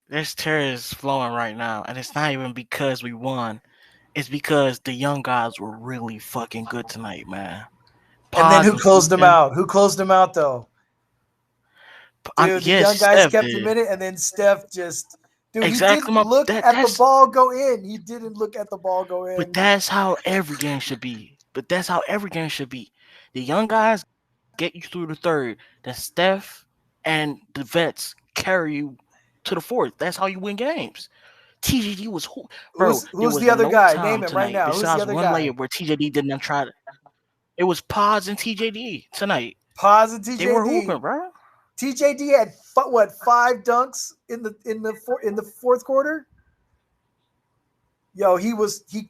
There's tears flowing right now, and it's not even because we won. It's because the young guys were really fucking good tonight, man. And then Paz who was closed him hooping. out? Who closed him out though? Dude, the Yes, young guys Steph kept him did in it, and then Steph just, dude, he exactly. didn't My look that at the that's ball go in. He didn't look at the ball go but in. that's how every game should be. But that's how every game should be. The young guys get you through the third. Then Steph and the vets carry you to the fourth. That's how you win games. TGD was bro. There Who's was the other no guy? Name time him right tonight now. Who's the besides other one guy? layup where TJD did not try to. It was Pods and TJD tonight. Paz and They were TJD. hooping, bro. TJD had what, 5 dunks in the fourth quarter? Yo, he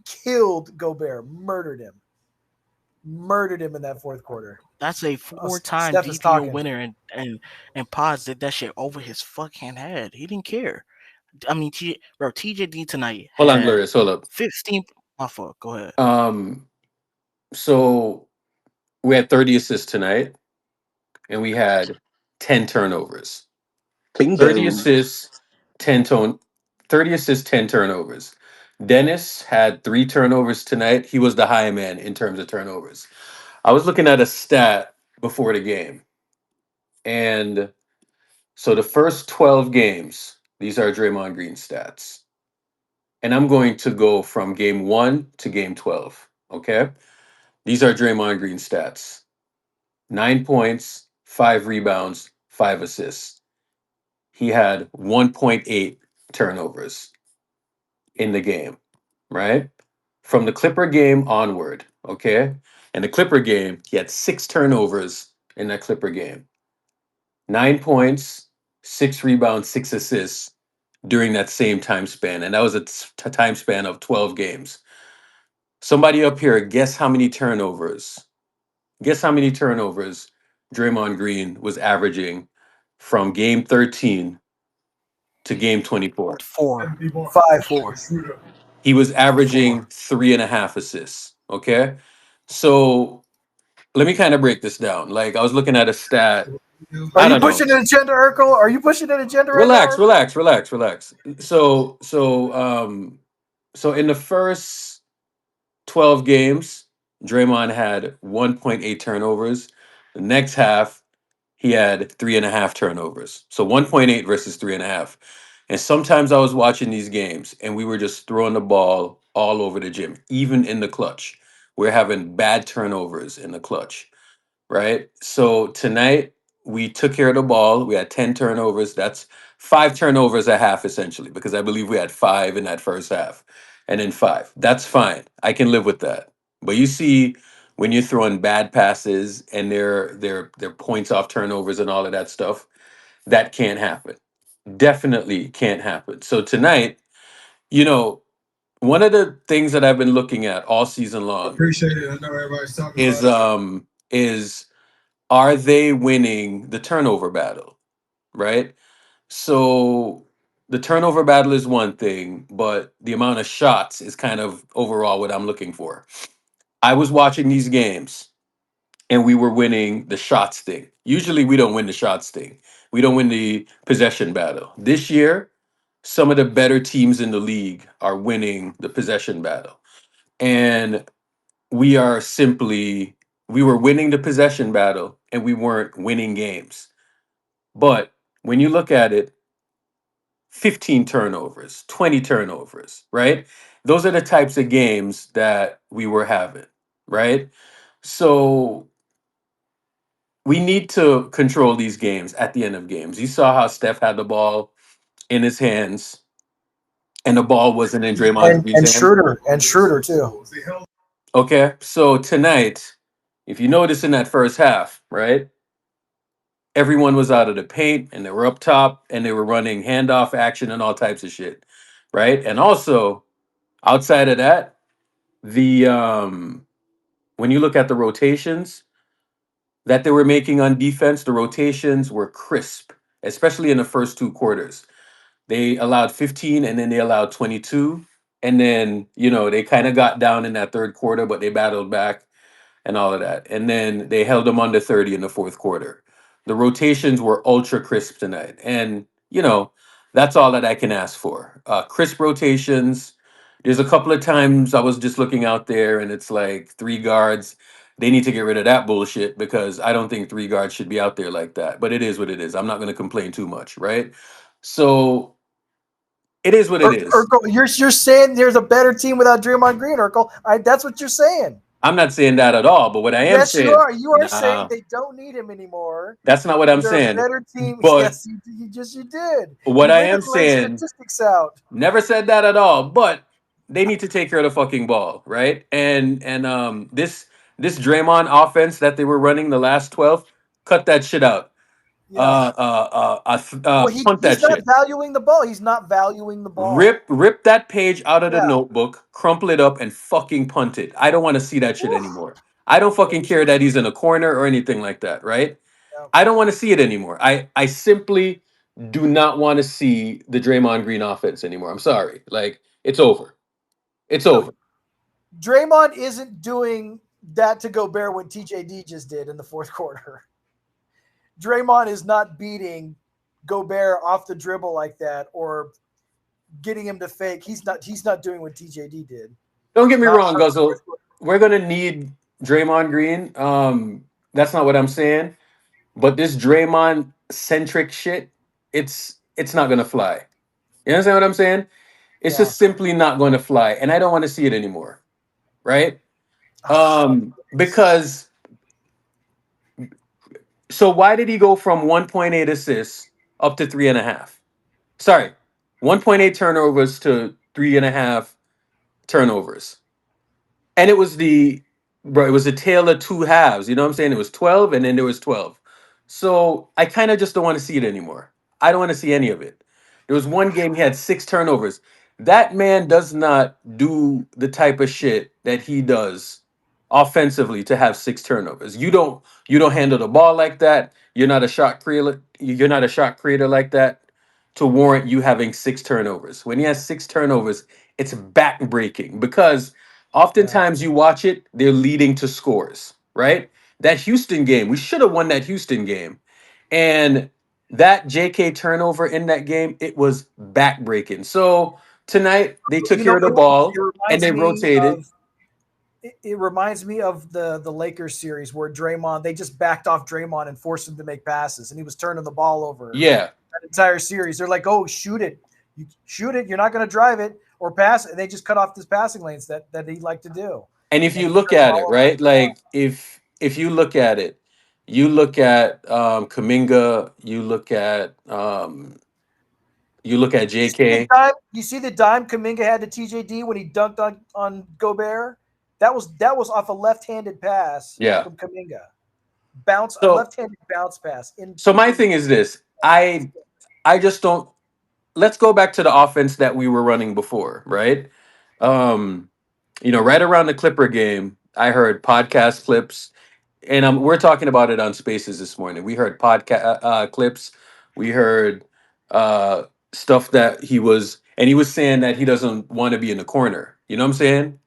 killed Gobert, murdered him in that fourth quarter. That's a Oh, four-time Steph is DPO talking. winner, and Pods did that shit over his fucking head. He didn't care. I mean, TJD tonight Hold on, had Glorious. Hold up. 15. My fault. Go ahead. Um, so we had 30 assists tonight, and we had 10 turnovers. 30 Bingo. assists, 10 tone, 30 assists, 10 turnovers. Dennis had 3 turnovers tonight. He was the high man in terms of turnovers. I was looking at a stat before the game, and so the first 12 games, these are Draymond Green stats. And I'm going to go from game 1 to game 12. Okay? These are Draymond Green stats: 9 points, 5 rebounds, 5 assists. He had 1.8 turnovers in the game, right? From the Clipper game onward, okay? And the Clipper game, he had 6 turnovers in that Clipper game. 9 points, 6 rebounds, 6 assists during that same time span. And that was a time span of 12 games. Somebody up here, guess how many turnovers? Guess how many turnovers Draymond Green was averaging from game 13 to game 24? Four, Five. four, He was averaging four. 3.5 assists. Okay. So let me kind of break this down. Like I was looking at a stat. Are I you don't know. pushing an agenda, Urkel? Are you pushing an agenda right now, Relax, Urkel? relax, relax, relax. So in the first 12 games, Draymond had 1.8 turnovers. The next half, he had 3.5 turnovers. So 1.8 versus 3.5. And sometimes I was watching these games and we were just throwing the ball all over the gym, even in the clutch. We're having bad turnovers in the clutch, right? So tonight we took care of the ball. We had 10 turnovers. That's 5 turnovers a half, essentially, because I believe we had 5 in that first half and then 5. That's fine. I can live with that. But you see, when you're throwing bad passes and they're points off turnovers and all of that stuff, that can't happen. Definitely can't happen. So tonight, you know, one of the things that I've been looking at all season long Appreciate it. I know everybody's talking is about it. are they winning the turnover battle, right? So the turnover battle is one thing, but the amount of shots is kind of overall what I'm looking for. I was watching these games and we were winning the shots thing. Usually we don't win the shots thing. We don't win the possession battle. This year, some of the better teams in the league are winning the possession battle. And we were winning the possession battle and we weren't winning games. But when you look at it, 15 turnovers, 20 turnovers, right? Those are the types of games that we were having, right? So we need to control these games at the end of games. You saw how Steph had the ball in his hands and the ball wasn't in Draymond Green's hands. And Schroeder too. Okay, so tonight, if you notice in that first half, right, everyone was out of the paint and they were up top and they were running handoff action and all types of shit, right? And also, outside of that, the when you look at the rotations that they were making on defense, the rotations were crisp, especially in the first 2 quarters. They allowed 15 and then they allowed 22. And then, they kind of got down in that third quarter, but they battled back and all of that. And then they held them under 30 in the fourth quarter. The rotations were ultra crisp tonight. And, That's all that I can ask for. Crisp rotations. There's a couple of times I was just looking out there and it's like three guards. They need to get rid of that bullshit because I don't think three guards should be out there like that. But it is what it is. I'm not going to complain too much, right? So it is what it is. Urkel, you're saying there's a better team without Draymond Green, Urkel. That's what you're saying. I'm not saying that at all. But what I am Yes, you saying, are. You are saying nah, they don't need him anymore. that's not what I'm They're a saying. better team. But Yes, you did. what You I read the am right saying, statistics out. never said that at all, but they need to take care of the fucking ball, right? And this Draymond offense that they were running the last 12, cut that shit out. Yeah. Well, Punt he's that not shit. valuing the ball. He's not valuing the ball. Rip that page out of the Yeah. notebook, crumple it up, and fucking punt it. I don't want to see that shit Oof. anymore. I don't Yeah, fucking care that he's in a corner or anything like that, right? yeah. I don't want to see it anymore. I simply do not want to see the Draymond Green offense anymore. I'm sorry. Like, it's over. It's Look, over. Draymond isn't doing that to Gobert what TJD just did in the fourth quarter. Draymond is not beating Gobert off the dribble like that or getting him to fake. He's not doing what TJD did. Don't get me Not wrong, Guzzle. We're gonna need Draymond Green. That's not what I'm saying. But this Draymond centric shit, it's not gonna fly. You understand what I'm saying? It's yeah. just simply not going to fly, and I don't want to see it anymore, right? Oh, Because so why did he go from 1.8 assists up to 3.5? Sorry, 1.8 turnovers to 3.5 turnovers. And it was the bro, it was a tale of two halves. You know what I'm saying? It was 12 and then there was 12. So I kind of just don't want to see it anymore. I don't want to see any of it. There was one game he had six turnovers. That man does not do the type of shit that he does offensively to have six turnovers. You don't handle the ball like that. You're not a shot creator. You're not a shot creator like that to warrant you having six turnovers. When he has six turnovers, it's backbreaking because yeah. oftentimes you watch it, they're leading to scores, right? That Houston game, we should have won that Houston game. And that JK turnover in that game, it was backbreaking. So tonight they took You care know, of the it ball and reminds they me rotated. of it reminds me of the Lakers series where Draymond they just backed off Draymond and forced him to make passes, and he was turning the ball over Yeah. that entire series. They're like, "Oh, shoot it, you shoot it. You're not going to drive it or pass it." And they just cut off his passing lanes that he liked to do, And if and you he look turned the at it, ball over. right? Like if you look at it, you look at Kaminga, you look at JK. You see the dime Kaminga had to TJD when he dunked on Gobert. That was off a left-handed pass Yeah. from Kaminga. Bounce a So left-handed bounce pass in so my in thing is this. I just don't let's go back to the offense that we were running before, right? Um, right around the Clipper game, I heard podcast clips, and we're talking about it on Spaces this morning. We heard podcast clips, we heard uh, stuff that he was saying that he doesn't want to be in the corner. You know what I'm saying?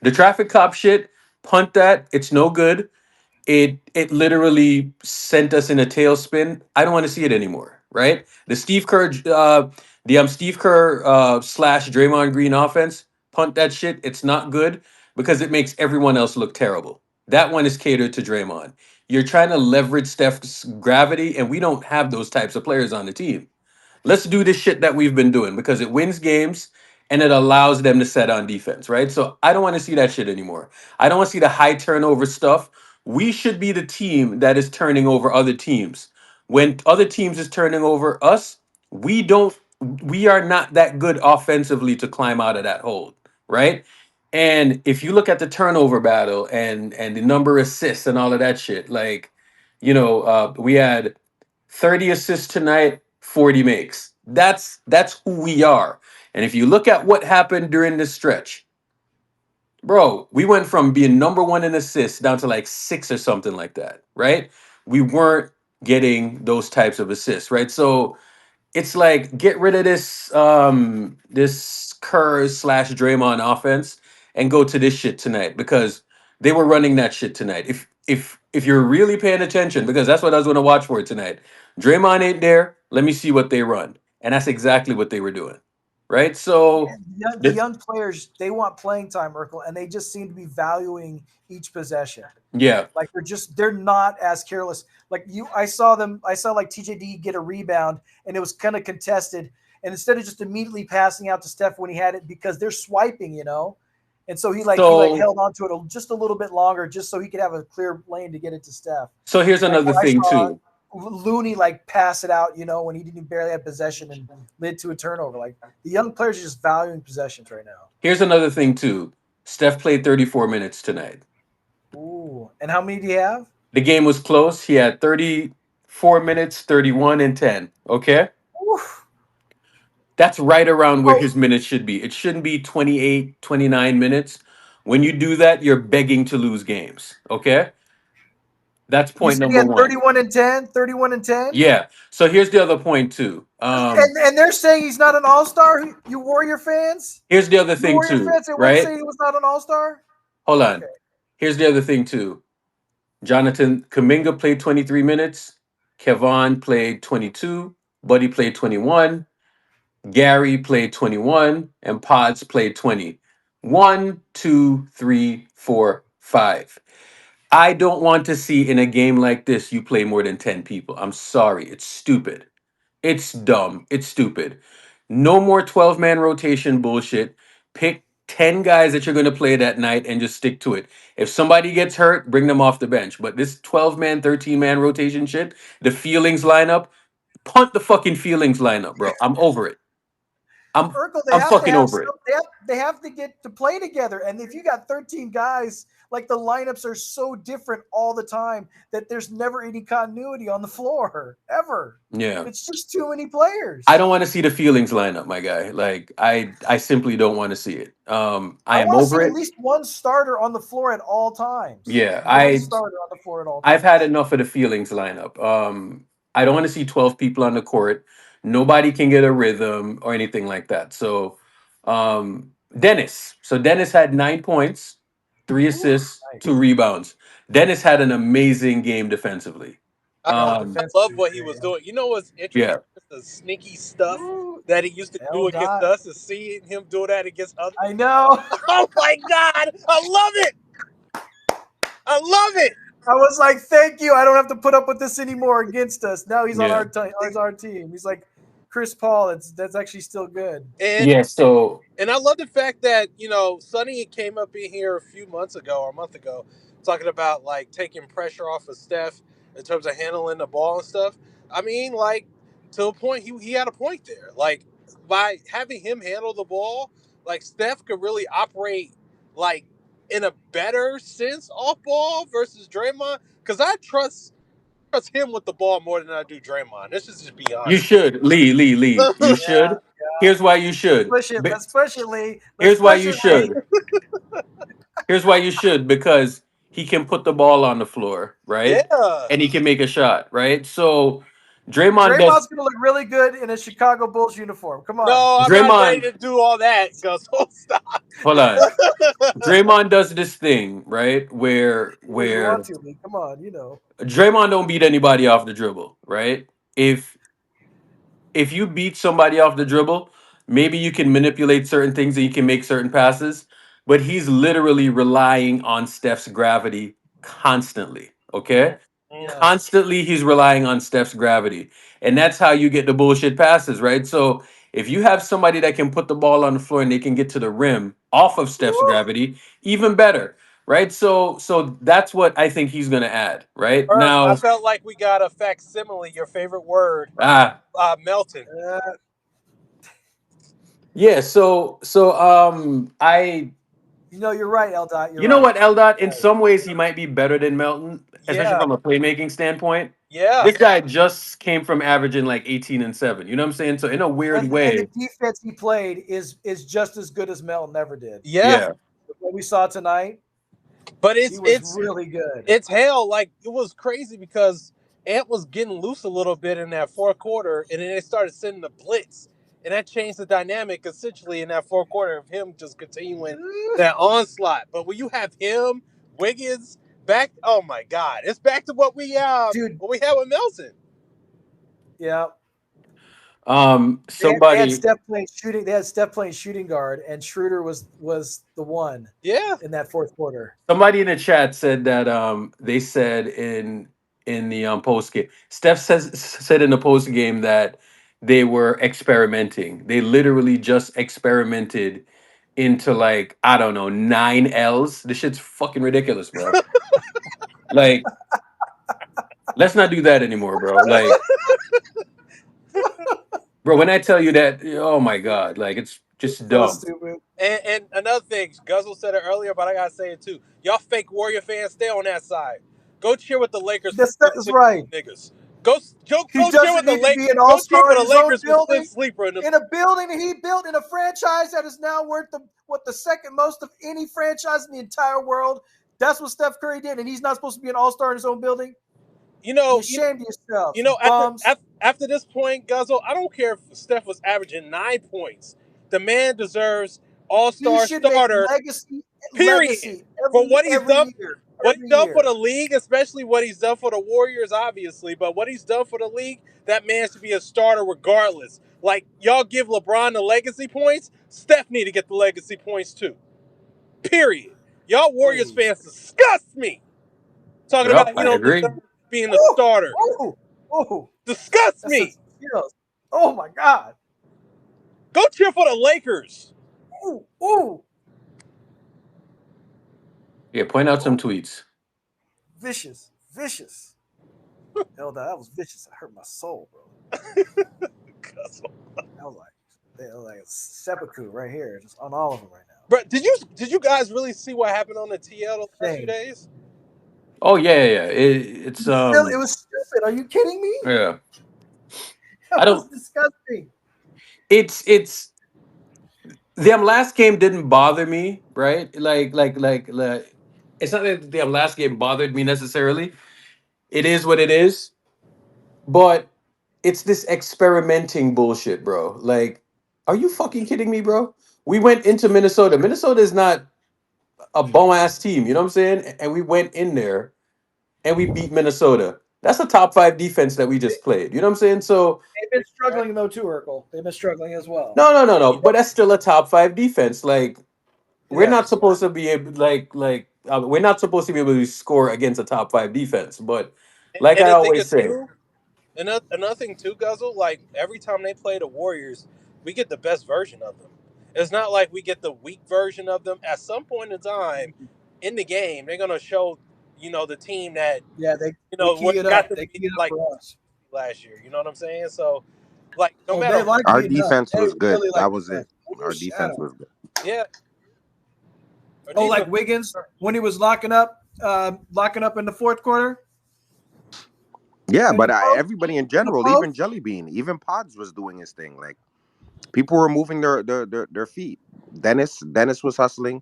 The traffic cop shit, punt that. It's no good. It literally sent us in a tailspin. I don't want to see it anymore, right? The Steve Kerr slash Draymond Green offense, punt that shit. It's not good because it makes everyone else look terrible. That one is catered to Draymond. You're trying to leverage Steph's gravity, and we don't have those types of players on the team. Let's do this shit that we've been doing because it wins games and it allows them to set on defense, right? So I don't want to see that shit anymore. I don't want to see the high turnover stuff. We should be the team that is turning over other teams. When other teams is turning over us, we are not that good offensively to climb out of that hole, right? And if you look at the turnover battle and the number of assists and all of that shit, like, we had 30 assists tonight, 40 makes. That's who we are. And if you look at what happened during this stretch, bro, we went from being number one in assists down to like six or something like that, right? We weren't getting those types of assists, right? So it's like get rid of this Kerr slash Draymond offense and go to this shit tonight because they were running that shit tonight. If you're really paying attention, because that's what I was going to watch for tonight. Draymond ain't there. Let me see what they run. And that's exactly what they were doing. Right? So And the the, young players, they want playing time, Urkel, and they just seem to be valuing each possession. yeah. Like they're not as careless. Like I saw like TJD get a rebound and it was kind of contested. And instead of just immediately passing out to Steph when he had it, because they're swiping, and so he So held on to it just a little bit longer just so he could have a clear lane to get it to Steph. so here's Like another I thing saw too. Looney like pass it out, when he didn't barely have possession and led to a turnover. Like the young players are just valuing possessions right now. Here's another thing too. Steph played 34 minutes tonight. Ooh, and how many do you have? The game was close. He had 34 minutes, 31 and 10. Okay? Oof. That's right around where Oh, his minutes should be. It shouldn't be 28, 29 minutes. When you do that, you're begging to lose games. Okay? That's you point said he number had one. 31 and 10, 31 and 10? Yeah. So here's the other point too. And they're saying he's not an all-star? You Warrior fans? Here's the other You thing Warrior too, fans that would right? say he was not an all-star? Hold Okay. on. Here's the other thing too. Jonathan Kaminga played 23 minutes. Kevon played 22. Buddy played 21. Gary played 21. And Pods played 20. One, two, three, four, five. I don't want to see in a game like this you play more than 10 people. I'm sorry. It's stupid. It's dumb. It's stupid. No more 12-man rotation bullshit. Pick 10 guys that you're going to play that night and just stick to it. If somebody gets hurt, bring them off the bench. But this 12-man, 13-man rotation shit, the feelings lineup, punt the fucking feelings lineup, bro. I'm over it. I'm Urkel, they I'm have to fucking have over some. it. They have to get to play together. And if you got 13 guys, like the lineups are so different all the time that there's never any continuity on the floor ever. Yeah. It's just too many I players. don't want to see the feelings lineup, my guy. Like I simply don't want to see it. I I am want to over see at it. least one starter on the floor at all times. Yeah, One starter on the floor at all I've had times. enough of the feelings lineup. I don't want to see 12 people on the court. Nobody can get a rhythm or anything like that. So, Dennis. So Dennis had 9 points, three Ooh, assists, two nice. rebounds. Dennis had an amazing game defensively. No, I defense love is what he great. was doing. You know what's interesting? Yeah. Just the sneaky stuff Ooh, that he used to L do against dot. us, and seeing him do that against others. I know. Oh my God, I love it! I love it! I was like, thank you. I don't have to put up with this anymore against us. Now he's on Yeah. our team. He's like Chris Paul. That's actually still good. And Yeah. So and I love the fact that Sonny came up in here a few months ago or a month ago, talking about like taking pressure off of Steph in terms of handling the ball and stuff. I mean, like to a point, he had a point there. Like by having him handle the ball, like Steph could really operate like in a better sense off ball versus Draymond. Because I trust him with the ball more than I do Draymond. Let's just be you honest. should, Lee. You Yeah. should. Here's why you should. Push it. Let's push it, Lee. Let's Here's why push you it, Lee. should. Here's why you should, because he can put the ball on the floor, right? Yeah. And he can make a shot, right? So Draymond Draymond's does gonna look really good in a Chicago Bulls uniform. Come on. No, I'm not ready Draymond, to do all that, Gus. Stop. hold on. Draymond does this thing, right? Where Yeah, you want where to, Lee. Come on. You know. Draymond don't beat anybody off the dribble, right? If you beat somebody off the dribble, maybe you can manipulate certain things and you can make certain passes, but he's literally relying on Steph's gravity constantly, okay? Yeah. Mm. Constantly he's relying on Steph's gravity. And that's how you get the bullshit passes, right? So if you have somebody that can put the ball on the floor and they can get to the rim off of Steph's Woo. gravity, even better, right? So that's what I think he's going to add, right? Irv, I Now, felt like we got a facsimile, your favorite word, ah, Melton. Uh, yeah, I you're right, L. Dot. You're you know right. what, Eldot? In some ways, he might be better than Melton, especially Yeah, from a playmaking standpoint. yeah, This guy just came from averaging like 18 and 7. You know what I'm saying? So in a weird And the way, defense he played is just as good as Melton ever did. yeah. yeah. What we saw tonight, But he it's was it's really good. it's hell. Like it was crazy because Ant was getting loose a little bit in that fourth quarter, and then they started sending the blitz, and that changed the dynamic essentially in that fourth quarter of him just continuing that onslaught. But when you have him, Wiggins back, oh my God, it's back to Dude, what we had with Melton. yeah. They had Somebody Steph playing shooting. They had Steph playing shooting guard, and Schroeder was the one Yeah. in that fourth quarter. somebody in the chat said that they said in the post game. Steph said in the post game that they were experimenting. They literally just experimented into like I don't know 9 L's. This shit's fucking ridiculous, bro. Like let's not do that anymore, bro. Like bro, when I tell you that, oh my god, like it's just So dumb. stupid. And another thing, Guzzle said it earlier, but I gotta say it too. Y'all fake Warrior fans, stay on that side. Go cheer with the Lakers for That's right. niggas. Go He cheer with doesn't the need to Lake. be an Go cheer all-star for in the his own Lakers with Cliff building, Sleeper and them. in a building that he built in a franchise that is now worth the second most of any franchise in the entire world. That's what Steph Curry did, and he's not supposed to be an all-star in his own building. You Be know, ashamed of yourselves, you you know, bums. after this point, Guzzle, I don't care if Steph was averaging 9 points. The man deserves All He Star should make starter. Period. legacy For what he's done, what he's every done for year. the league, especially what he's done for the Warriors, obviously, but what he's done for the league, that man should be a starter regardless. Like y'all give LeBron the legacy points, Steph need to get the legacy points too. Period. Y'all Warriors Please. fans disgust me. Talking Yep, about he I don't agree. deserve being a Ooh, starter. ooh, ooh. Disgust That's such me. skills. Oh my God. Go cheer for the Lakers. Ooh, ooh, Yeah, point out some ooh. tweets. Vicious, vicious. Hell, that was vicious. It hurt my soul, bro. That was like a seppuku right here, just on all of them right now. But did you guys really see what happened on the TL the last few Shame. days? Oh yeah, yeah, yeah. It's It was stupid. Are you kidding me? yeah. I That was don't. disgusting. It's them last game didn't bother me, right? Like it's not that the last game bothered me necessarily. It is what it is, but it's this experimenting bullshit, bro. Like, are you fucking kidding me, bro? We went into Minnesota. Minnesota is not a bum ass team, you know what I'm saying? And we went in there and we beat Minnesota. That's a top five defense that we just played. You know what I'm saying? So They've been struggling though too, Urkel. They've been struggling as well. no, no, no, no. But that's still a top five defense. Like we're not Yes. supposed to be able, we're not supposed to be able to score against a top five defense. But like And I the thing always is say, too, another thing too, Guzzle. Like every time they play the Warriors, we get the best version of them. It's not like we get the weak version of them. At some point in time in the game, they're gonna show, the team that Yeah, they key what it got up. them They beat key it up like for us. last year. You know what I'm saying? So, like, no Oh, matter they what, like Our heating up. defense They was good. really like That was defense. it. Ooh, Our defense shadow. was good. yeah, our Oh, like defense. Wiggins when he was locking up in the fourth quarter Yeah, in the but post. everybody in In the general, even post. Jellybean, even Pods was doing his thing. Like people were moving their feet. Dennis was hustling.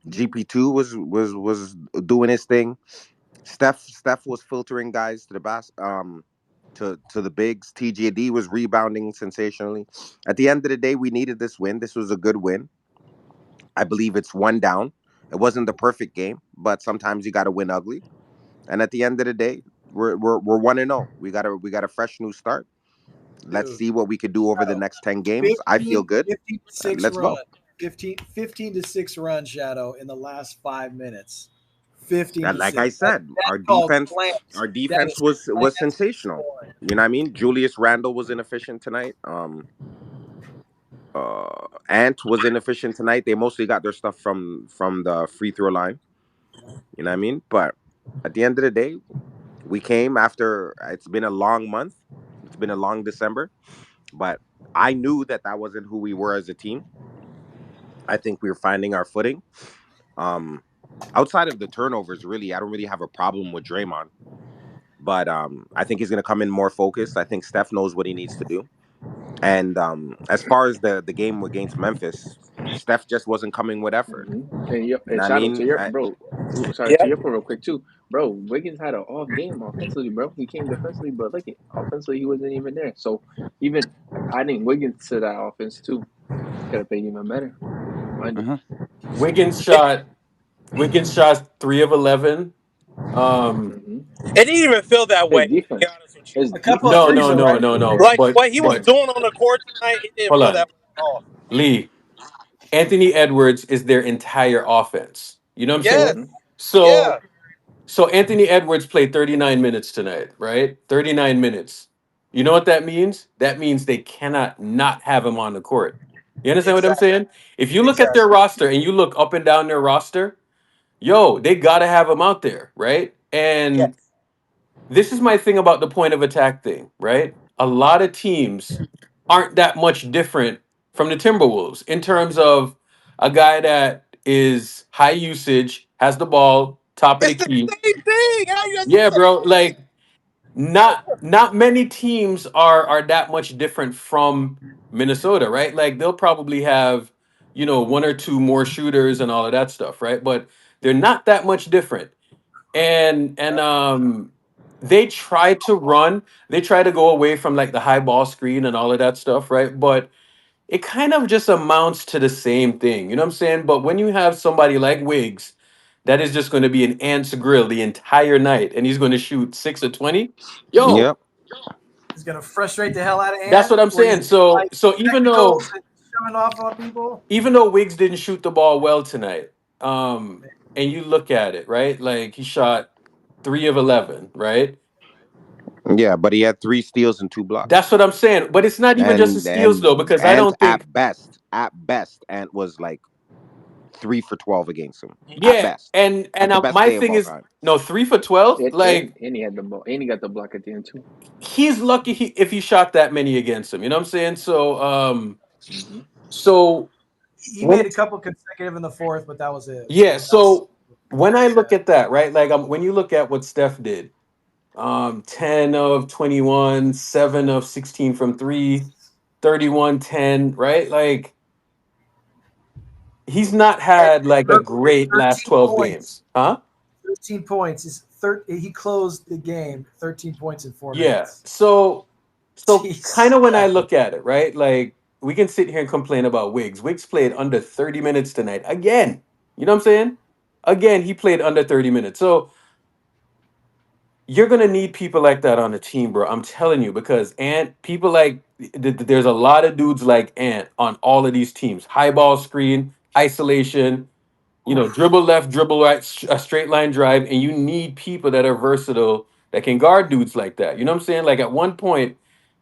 GP2 was doing his thing. Steph was filtering guys to the to the bigs. TJD was rebounding sensationally. At the end of the day, we needed this win. This was a good win. I believe it's one down. It wasn't the perfect game, but sometimes you got to win ugly. And at the end of the day, we're 1-0. We got a fresh new start. Let's Dude, see what we could do over the Shadow. next 10 games. I feel 15, good. 15 to 6 Let's run. go. 15 to 6 run, Shadow, in the last 5 minutes. 15 And to like 6. I said, That's called plants. our That defense is was plants sensational. scoring. You know what I mean? Julius Randle was inefficient tonight. Ant was inefficient tonight. They mostly got their stuff from the free throw line. You know what I mean? But at the end of the day, we came after it's been a long month. It's been a long December, but I knew that that wasn't who we were as a team. I think we were finding our footing. Um, outside of the turnovers, really, I don't really have a problem with Draymond, but I think he's going to come in more focused. I think Steph knows what he needs to do. And as far as the game against Memphis, Steph just wasn't coming with effort. You And know what I shout out to mean? your bro. Ooh, sorry to Yeah, your point real quick too, bro. Wiggins had an off game offensively, bro. He came defensively, but look at offensively, he wasn't even there. So even adding Wiggins to that offense too could have been even better, mind you. Mhm. Wiggins it, shot Wiggins shot 3 of 11. Um, Mm-hmm. it didn't even feel that way. His To be defense. honest with It's A couple of No, threes, no, though, no, right? no, no. yeah, Like what he was But doing on the court tonight, it didn't hold feel on, that much off. Lee. Anthony Edwards is their entire offense. You know what I'm Yes, saying? mm-hmm. So yeah. so Anthony Edwards played 39 minutes tonight, right? 39 minutes. You know what that means? That means they cannot not have him on the court. You understand what I'm Exactly. saying? If you look at their Exactly. roster and you look up and down their roster, yo, they got to have him out there, right? And Yes. this is my thing about the point of attack thing, right? A lot of teams aren't that much different from the Timberwolves in terms of a guy that is high usage, has the ball, top of the It's the key. same thing. How you that's the Yeah, same bro. Like not many teams are that much different from Minnesota, right? Like they'll probably have, one or two more shooters and all of that stuff, right? But they're not that much different. And they try to run, they try to go away from like the high ball screen and all of that stuff, right? But it kind of just amounts to the same thing. You know what I'm saying? But when you have somebody like Wiggs, that is just going to be an ant's grill the entire night, and he's going to shoot 6 of 20. Yo, Yep. He's gonna frustrate the hell out of that's Ant, what I'm where he's saying. So like so even though technicals and shoving off on people. even though Wiggs didn't shoot the ball well tonight, and you look at it, right? Like he shot 3 of 11, right? Yeah, but he had 3 steals and 2 blocks. That's what I'm saying. But it's not even just the And steals though, because I and don't think. at best, Ant was like 3 for 12 against him. thing. At Yeah, best, and at the best my day of thing all is time. no 3 for 12. And he had the ball, and he got the block at the end too. He's lucky if he shot that many against him. You know what I'm saying? Mm-hmm. So He when made a couple consecutive in the fourth, but that was it. yeah, That was so when I very look bad. at that, right? Like when you look at what Steph did, 10 of 21, 7 of 16 from three, 31-10, right? Like he's not And had like a thir- great last 13 12 points. games, huh? 13 points. He closed the game 13 points in four Yeah. minutes. So kind Jeez. of when I look at it, right? Like we can sit here and complain about Wiggs. Wiggs played under 30 minutes tonight. Again. You know what I'm saying? Again, he played under 30 minutes. So you're gonna need people like that on the team, bro. I'm telling you, because Ant, people like there's a lot of dudes like Ant on all of these teams. High ball screen, isolation, Oof. dribble left, dribble right, a straight line drive, and you need people that are versatile that can guard dudes like that. You know what I'm saying? Like at one point,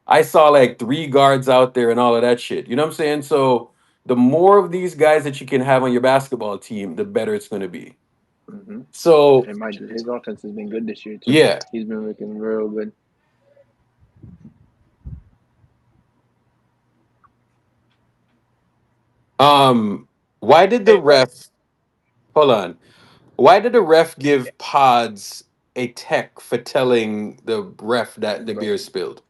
I saw like three guards out there and all of that shit. You know what I'm saying? So the more of these guys that you can have on your basketball team, the better it's going to be. Mm-hmm. So And mind you, his offense has been good this year too. yeah, He's been looking real good. why did the Hey, what? ref? Hold on. Why did the ref give Pods a tech for telling the ref that the Bro, beer spilled?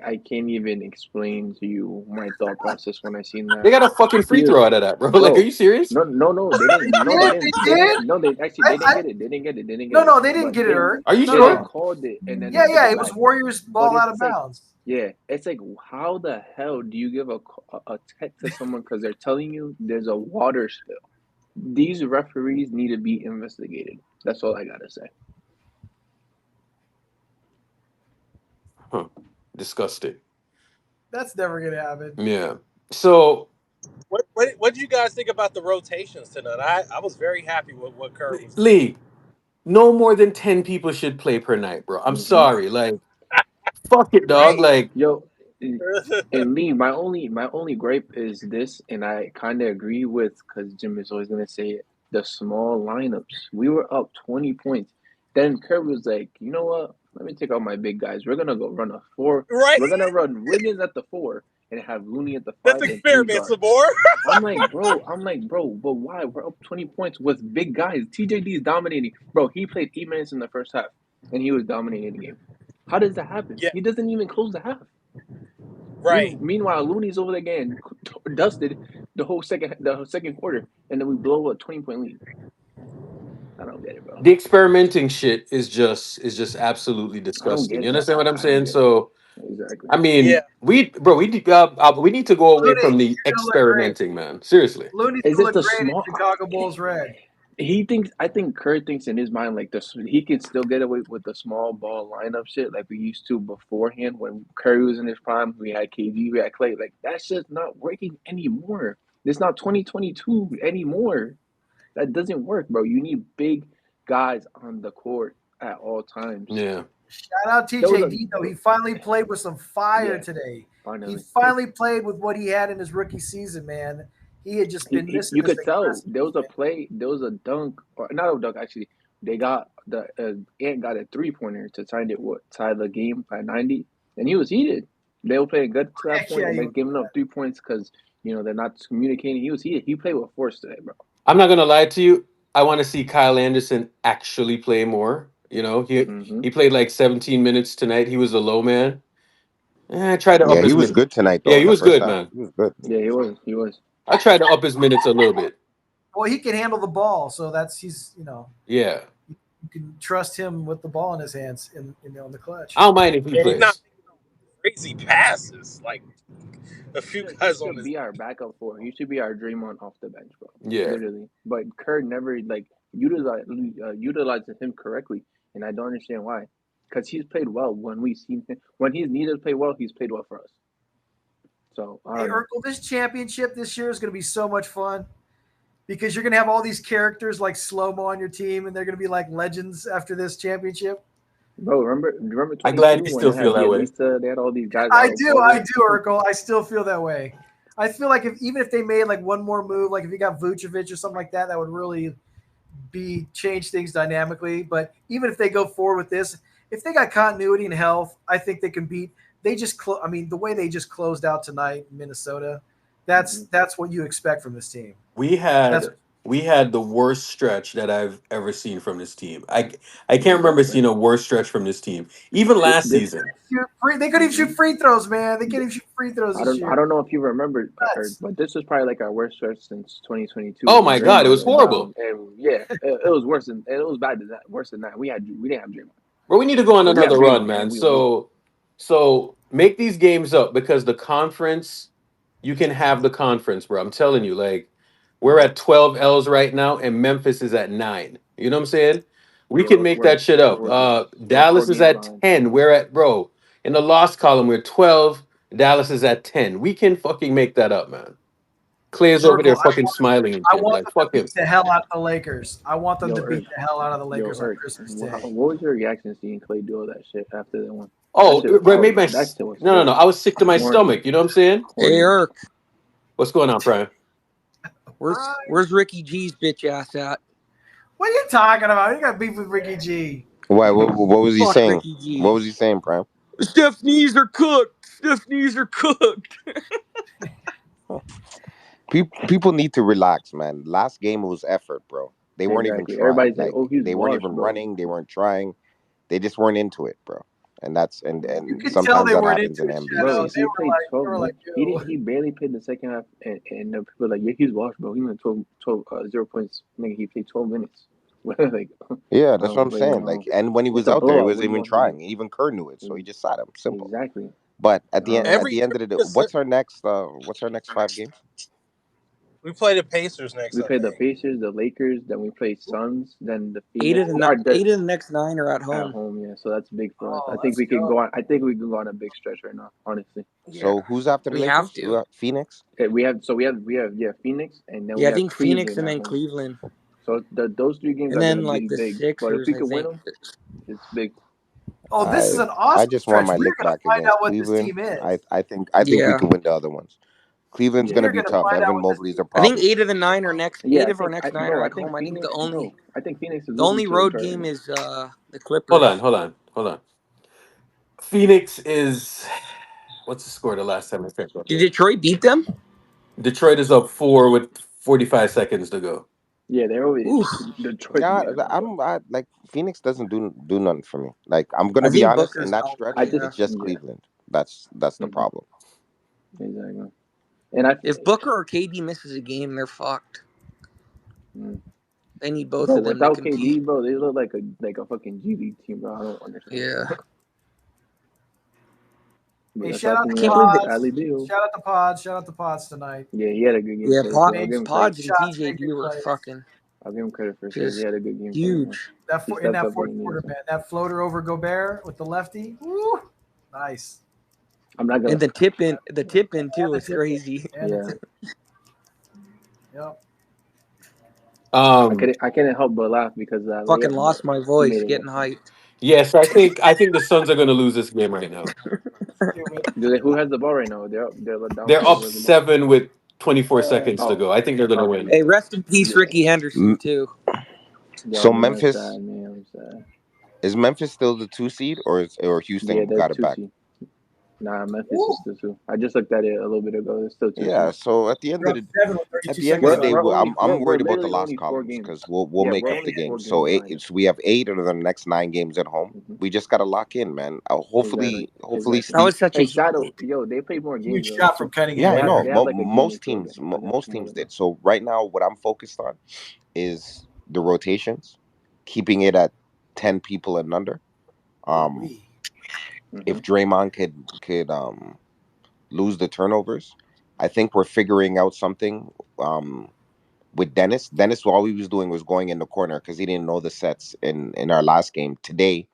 I can't even explain to you my thought process when I seen They that. got a fucking free He, throw out of that, bro. Like, are bro, you serious? no, they They didn't. No, they did. didn't. They They didn't. did. No, they actually I, they didn't I get it. They didn't get it. They didn't get no, it. no, they didn't But get it hurt. Are you No, yeah, they sure? no. called it and then Yeah, they took yeah. it It was back. Warriors But ball out of it's like, bounds. yeah, it's like, how the hell do you give a tech to someone because they're telling you there's a water spill? These referees need to be investigated. That's all I gotta say. Huh. Disgusting. That's never gonna happen. Yeah. So What do you guys think about the rotations tonight? I was very happy with what Kerr was doing. Lee, no more than 10 people should play per night, bro. I'm Hmm. sorry. Like, fuck it, dog. Right. Like, Yo, and Lee, my only gripe is this, and I kind of agree with because Jim is always gonna say it. The small lineups. We were up 20 points. Then Kirby was like, you know what? Let me take out my big guys. We're gonna go run a four. Right. We're gonna run Wiggins at the four and have Looney at the Let's five and three experiment some guards. more. I'm like, bro, but why? We're up 20 points with big guys. TJD is dominating. Bro, he played 8 minutes in the first half and he was dominating the game. How does that happen? Yeah. He doesn't even close the half. Right. Meanwhile, Looney's over there getting dusted the second quarter, and then we blow a 20 point lead. I don't get it, bro. the experimenting shit is just absolutely I don't disgusting. get You it. understand what I'm I don't saying? get it. So, Exactly. I Yeah. mean, we need to go away Looney, from the you're gonna look great. experimenting, man. Seriously. Looney's Is gonna it look the great in small? Chicago Bulls red. I think Kerr thinks in his mind like this. He can still get away with the small ball lineup shit like we used to beforehand when Curry was in his prime. We had KD, we had Clay. Like that's just not working anymore. It's not 2022 anymore. That doesn't work, bro. You need big guys on the court at all times. Yeah. Shout out There was TJD though. He finally played with some fire yeah, today. He finally. finally played with what he had in his rookie season, man. He had just been missing You this could tell aggressive there was a defense. play, there was a dunk, or not a dunk actually. They got the Ant got a 3-pointer to tie the game by 90, and he was heated. They were playing good to that Heck point, yeah, and he they're was. giving up 3 points because they're not communicating. He was heated. He played with force today, bro. I'm not gonna lie to you. I want to see Kyle Anderson actually play more. Hmm. He played like 17 minutes tonight. He was a low man. I tried to Yeah, up he his was minutes. good tonight Yeah, though he in the was first good, half. man. He was good. Yeah, he was. He was. I tried to up his minutes a little bit. Well, he can handle the ball, so he's Yeah, you can trust him with the ball in his hands in the I clutch. don't mind if he He's not plays. crazy passes like a few He guys on should his. be our backup for. He should be our Draymond off the bench, bro. Yeah, Literally. But Kerr never like utilizes him correctly, and I don't understand why. Because he's played well when we've seen him. When he's needed to play well, he's played well for us. So I Hey don't know. Urkel, this championship this year is going to be so much fun because you're going to have all these characters like Slow Mo on your team, and they're going to be like legends after this championship. Bro, remember I'm 22 glad you when still they feel had that way. Bielitsa, they had all these guys I out of do, I order. do, Urkel. I still feel that way. I feel like even if they made like one more move, like if you got Vucevic or something like that, that would really be change things dynamically. But even if they go forward with this, if they got continuity and health, I think they can beat. They just, I mean, the way they just closed out tonight in Minnesota, Hmm. that's what you expect from this team. We That's had we had the worst stretch that I've ever seen from this team. I can't remember Exactly. seeing a worse stretch from this team. Even last This, season. they couldn't even shoot free throws, man. They can't even shoot free throws this I year. don't know if you remember, Nuts. but this was probably like our worst stretch since 2022 Oh when my god, it Draymond was went down, horrible. and yeah, it was worse than it was bad than that, worse than that. We didn't have Draymond, Bro, we need to go on but we have another run, Draymond man. and we won. So make these games up because the conference, you can have the conference, bro. I'm telling you, like we're at 12 L's right now, and Memphis is at 9. You know what I'm saying? We Yeah, can make that shit up. we're four Dallas is games at behind. 10. We're at bro. In the loss column, we're 12. Dallas is at 10. We can fucking make that up, man. Clay is over Urkel, there fucking smiling and I shit. want Like them to fuck him. beat the hell out of the Lakers. I want them Yo, to beat Erk, the hell out of the yo, Lakers on Erk, Christmas what Day. was your reaction seeing Clay do all that shit after they won? That Oh, shit was bro, it made my that shit was no. I was sick to my corny, stomach. You know what I'm saying? Hey, corny. Irk, What's going on, Brian? Brian, where's Ricky G's bitch ass at? what are you talking about? You got beef with Ricky G. Why? What was he Fuck saying? Ricky What G. was he saying, Prime? Steph's knees are cooked. Steph's knees are cooked. People need to relax, man. Last game was effort, bro. They weren't even Exactly. trying. Everybody's like, Like "Oh, he's they weren't washed, even bro." running. They weren't trying. They just weren't into it, bro. And that's You and could tell sometimes they that weren't happens into in it, NBA Bro, Shadow. season. he played They 12 were like, minutes. yo. He barely played the second half, and the people were like, "Yeah, he's washed, bro. He went 0 points. Nigga, he played 12 minutes." Like, Yeah, that's what oh, I'm but you saying. know, Like, and when he it's was a out there, he blowout wasn't when you even want him trying. Even Kerr knew it, so he to. just sat him. Simple. Exactly. But at Every the end of the day, just what's our next 5 games? we play the Pacers next, We I played the think. Pacers, the Lakers, then we played Suns, then the Eight Phoenix. of the Or the eight of the next 9 are at at home. home, yeah. So that's big for us. Oh, let's go. I think we can go on a big stretch right now. Honestly, Yeah, So who's after the we have Lakers? to. Phoenix. we have yeah Phoenix, and then we Yeah, I have think Phoenix Cleveland and at then home. Cleveland, So those 3 games and are gonna then be like the big. But if Sixers. we I can win think. them, it's big. Oh, this is I an I awesome just want stretch. my We're lick going to back find against out what this Cleveland. team is. I think we Yeah, can win the other ones. Cleveland's Yeah, gonna We're be going to tough. find out Evan what this Mobley's team a I think problem. 8 of the 9 are next. yeah. 8 of our next 9 No. are I at think home. I think Phoenix. the only No, I think Phoenix is the losing only to road Detroit right game now. is the Clippers. Hold on. Phoenix is what's the score the last time I checked? Did Detroit beat them? Detroit is up 4 with 45 seconds to go. Yeah, they're always Oof. Detroit Yeah, beat us, bro. I like Phoenix doesn't do nothing for me. Like I'm gonna I be think honest, in Booker's that healthy. I stretch, just Yeah. it's just yeah. Cleveland. That's the Hmm. problem. Exactly. And If Booker or KD misses a game, they're fucked. mm, They need both bro, of them to without KD, compete. bro, they look like a fucking G League team, bro. I don't understand. Yeah. But Hey, that's shout our out I to team we can't have. believe that. Pods. Bradley Beal. Shout out to Pods. Shout out to Pods tonight. Yeah, he had a good game Yeah, today. He So made I'll give him credit. Pods big and shots, TJ made D big were plays. fucking. I'll give him credit for sure. He Just had a good game today, man. huge. He In stepped that up when fourth he needed quarter, to. man, that floater over Gobert with the lefty, woo, nice. I'm not And gonna. the tip in too And the was tip, crazy. and the Yeah, tip. Yep. Um, I couldn't help but laugh because of that Fucking layup, but lost my he made voice it getting work though. hyped. yes, I think the Suns are going to lose this game right now. Stupid. Who has the ball right now? They're down They're three. up Who has the ball? 7 with 24 seconds to Oh, go. I think they're going to okay. win. Hey, rest in peace, Yeah. Ricky Henderson M- too. Yo, So man, I'm Memphis sad, man. I'm sad. is Memphis still the 2 seed, or Yeah, Houston they're got it two back? C. Nah, Memphis is Woo. still two. I just looked at it a little bit ago. It's still two Yeah. C. So They're up 7 with at 32 the end of seconds the We're day, left. we're only I'm we're worried about the literally lost only four columns games. because we'll Yeah, make we're up only the game. four games So behind them. we have 8 of the next 9 games at home. Hmm. We just gotta lock in, man. Exactly, Hopefully, exactly. That Steve. was such a Hey, Shadow, yo, they played more Huge games though. shot from Yeah, Cunningham I They there. had know. they had like a game or Most two teams, against most some teams other guys. did. So right now, what I'm focused on is the rotations, keeping it at 10 people and under. Ooh Um, wee. Hmm. if Draymond could lose the turnovers, I think we're figuring out something. With Dennis. Dennis, all he was doing was going in the corner because he didn't know the sets in our last game. Today,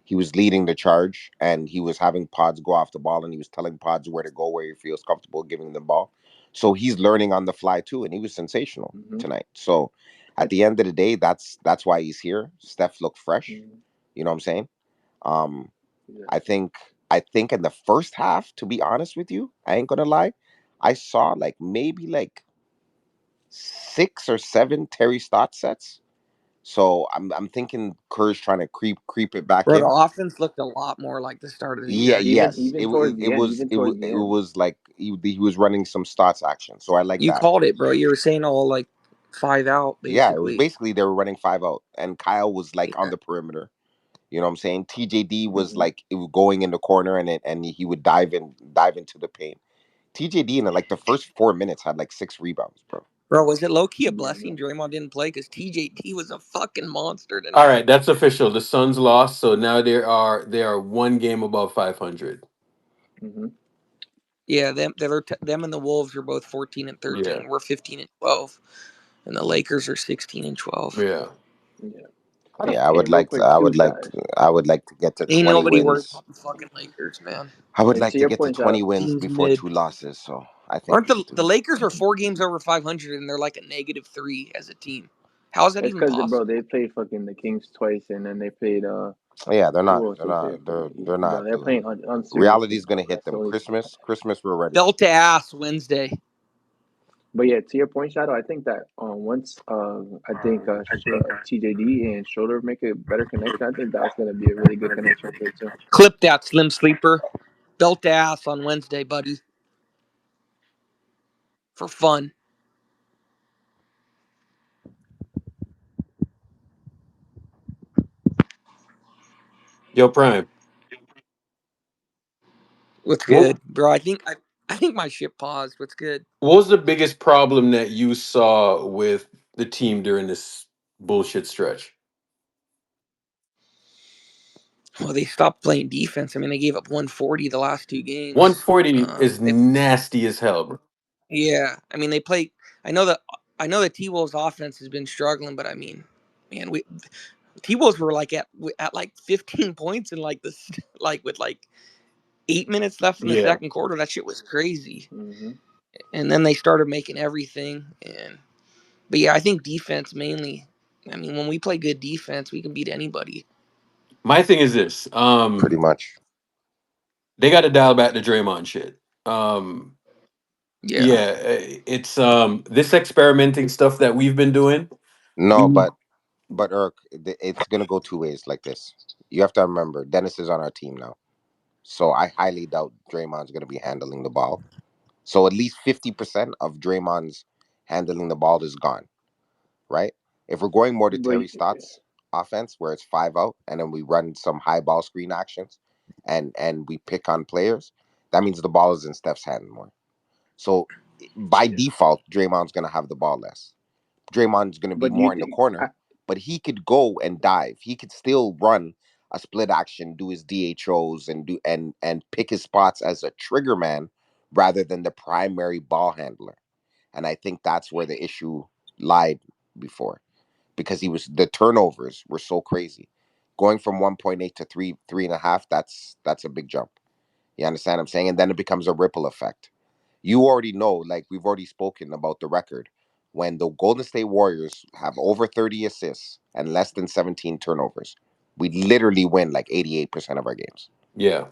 he was leading the charge and he was having pods go off the ball and he was telling pods where to go, where he feels comfortable giving the ball. So he's learning on the fly too, and he was sensational Hmm. tonight. So at the end of the day, that's why he's here. Steph looked fresh. Hmm. You know what I'm saying? Um, I Exactly. think I think in the first half, to be honest with you, I ain't gonna lie, I saw like maybe like 6 or 7 Terry Stotts sets. So I'm thinking Kerr's trying to creep it back bro. The in. offense looked a lot more like the start of the Yeah, year, Even dude. yes, even towards it the end, was even towards the it end. was like he was running some Stotts action. So I like You that. called it, bro. You were saying all like 5 out Yeah, it was basically. basically they were running 5 out, and Kyle was like on Yeah. the perimeter. You know what I'm saying? TJD was Hmm. like it was going in the corner, and he would dive into the paint. TJD in like the first 4 minutes had like 6 rebounds, bro. Bro, was it low key a Yeah, blessing bro. Draymond didn't play because TJT was a fucking monster All tonight. right, that's official. The Suns lost, so now they are 1 game above 500. Hmm. Yeah, them and the Wolves are both 14 and Yeah, 13. We're 15 and 12, and the Lakers are 16 and 12. yeah. Yeah. Yeah, Hey, real quick too, shot. I would like to get to Ain't 20 nobody worried wins. about the fucking Lakers, man. I would Hey, like to to your get to point, 20 Shadow. wins Team's before mid. 2 losses. So I think Aren't we should do the that. Lakers are 4 games over 500 and they're like a -3 as a team? How is that It's even because bro, possible? they played fucking the Kings twice, and then they played Yeah, who else was there? they're Bro, not. they're playing Reality unseriously, is gonna bro. hit That's the them. only. Christmas, we're ready. Belt to ass Wednesday. But yeah, to your point, Shadow, I think that once I think TJD and Schroeder make a better connection, I think that's gonna be a really good connection right there too. Clip that, Slim Sleeper. Belt to ass on Wednesday, buddy. For fun. Yo, Prime. What's What good, bro? I think my ship paused. What's good? what was the biggest problem that you saw with the team during this bullshit stretch? Well, they stopped playing defense. I mean, they gave up 140 the last 2 games. 140 is They, nasty as hell, bro. yeah, I mean they play. I know that I know that T Wolves offense has been struggling, but I mean, man, we T Wolves were like at like 15 points in like this like with like 8 minutes left in the Yeah. second quarter. That shit was crazy. Hmm. And then they started making everything. But yeah, I think defense mainly. I mean, when we play good defense, we can beat anybody. My thing is this. Pretty much. They got to dial back the Draymond shit. Um, Yeah. yeah, it's this experimenting stuff that we've been doing. No, We but Irk, it's gonna go 2 ways like this. You have to remember, Dennis is on our team now, so I highly doubt Draymond's gonna be handling the ball. So at least 50% of Draymond's handling the ball is gone, right? If we're going more to But Terry Stotts offense, where it's 5 out, and then we run some high ball screen actions, and we pick on players, that means the ball is in Steph's hand more. So by default, Draymond's gonna have the ball less. Draymond's gonna be but do you more in the think? corner, but he could go and dive. He could still run a split action, do his DHOs, and pick his spots as a trigger man rather than the primary ball handler. And I think that's where the issue lied before. because the turnovers were so crazy. Going from 1.8 to 3.5, that's a big jump. You understand what I'm saying? And then it becomes a ripple effect. You already know, like we've already spoken about the record. When the Golden State Warriors have over 30 assists and less than 17 turnovers, we literally win like 88% of our games. Yeah.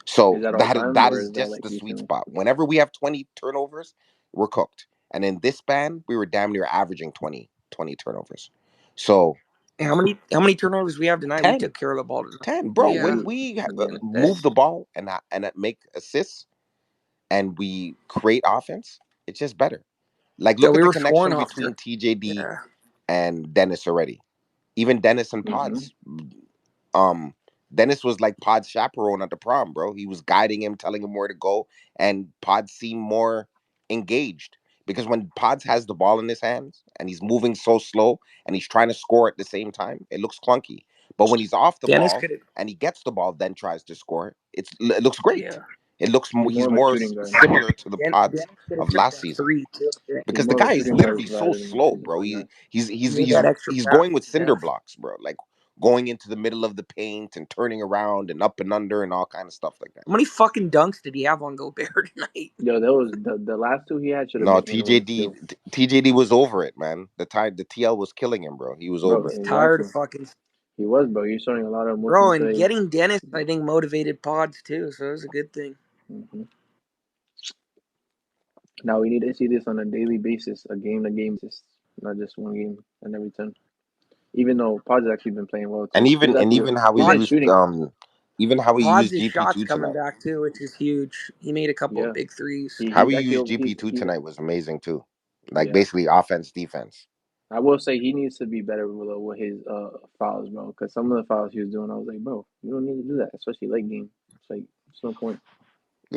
So Is that all that time that or is is that just like the sweet recently? spot. Whenever we have 20 turnovers, we're cooked. And in this span, we were damn near averaging 20 turnovers. So How many turnovers we have tonight? We 10, took care of the ball tonight. 10, bro. Yeah, Yeah, When we we I was yeah. gonna say. move the ball and make assists and we create offense, it's just better. Like, Yeah, look at we the were scoring connection off the. between TJD Yeah. and Dennis already. Even Dennis and Mm-hmm. Pods. Um, Dennis was like Pod's chaperone at the prom, bro. He was guiding him, telling him where to go, and Pod seemed more engaged because when Pods has the ball in his hands and he's moving so slow and he's trying to score at the same time, it looks clunky. But when he's off the Dennis ball could have. and he gets the ball, then tries to score, it looks great. Yeah. It looks He's more he's of a more shooting guard. similar to the Pods Dennis could have of took last that season three too. He's because the more of a guy is shooting guard literally so rather than slow, a bro. point guard. He made that extra He's pass going with to cinder Steph. blocks, bro. Like going into the middle of the paint and turning around and up and under and all kind of stuff like that. How many fucking dunks did he have on Gobert tonight? Yo, that was the last two he had should have No, been in ones too, TJD was over it, man. The TL was killing him, bro. He was bro. over He's it. tired of Exactly. fucking. He was, bro. He's showing a lot of emotion Bro, and today. getting Dennis, I think, motivated Pods too, so it was a good thing. Hmm. Now we need to see this on a daily basis, a game to game basis, not just one game and every time. Even though Pod's actually been playing well And too. He's actually even how he he's been Pod, used shooting. Pods' shots GP2 coming tonight. back too, which is huge. He made a couple of Yeah, big threes. How he's he actually used over. GP2 He's tonight was amazing too. Like yeah. basically offense defense. I will say he needs to be better with his fouls, bro. Because some of the fouls he was doing, I was like, bro, you don't need to do that, especially late game. It's like there's no point.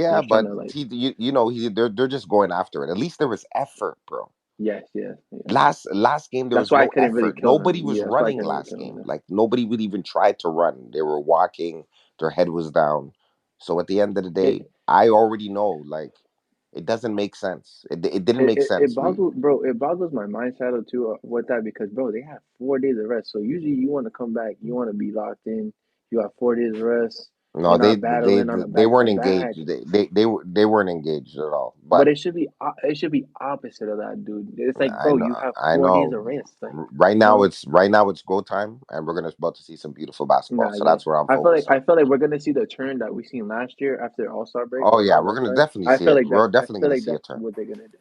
You're Yeah, just trying but to like, you know they're just going after it. At least there was effort, bro. yes, yes, yeah. Last game there That's was why I no couldn't really effort. kill him. Nobody was Yeah, that's why I running couldn't really last kill him. game. Like nobody would even try to run. They were walking, their head was down. So at the end of the It day, I already know like it doesn't make sense. It didn't make it sense. boggles, bro. It boggles my mind shadow too with that because, bro, they have 4 days of rest. So usually you want to come back, you want to be locked in. You have 4 days of rest. No, You're not battling on a they back to weren't back. engaged. They weren't engaged at all. But But it should be opposite of that, dude. It's like, I bro, know you have I 4 days know of rest, like right now it's go time and we're gonna about to see some beautiful basketball. Nah, So yeah. that's where I'm focused on. I feel like we're gonna see the turn that we seen last year after All Star break Oh when yeah, all we're that gonna started. definitely see it. We're I definitely feel gonna like see a that's turn. what they're gonna do.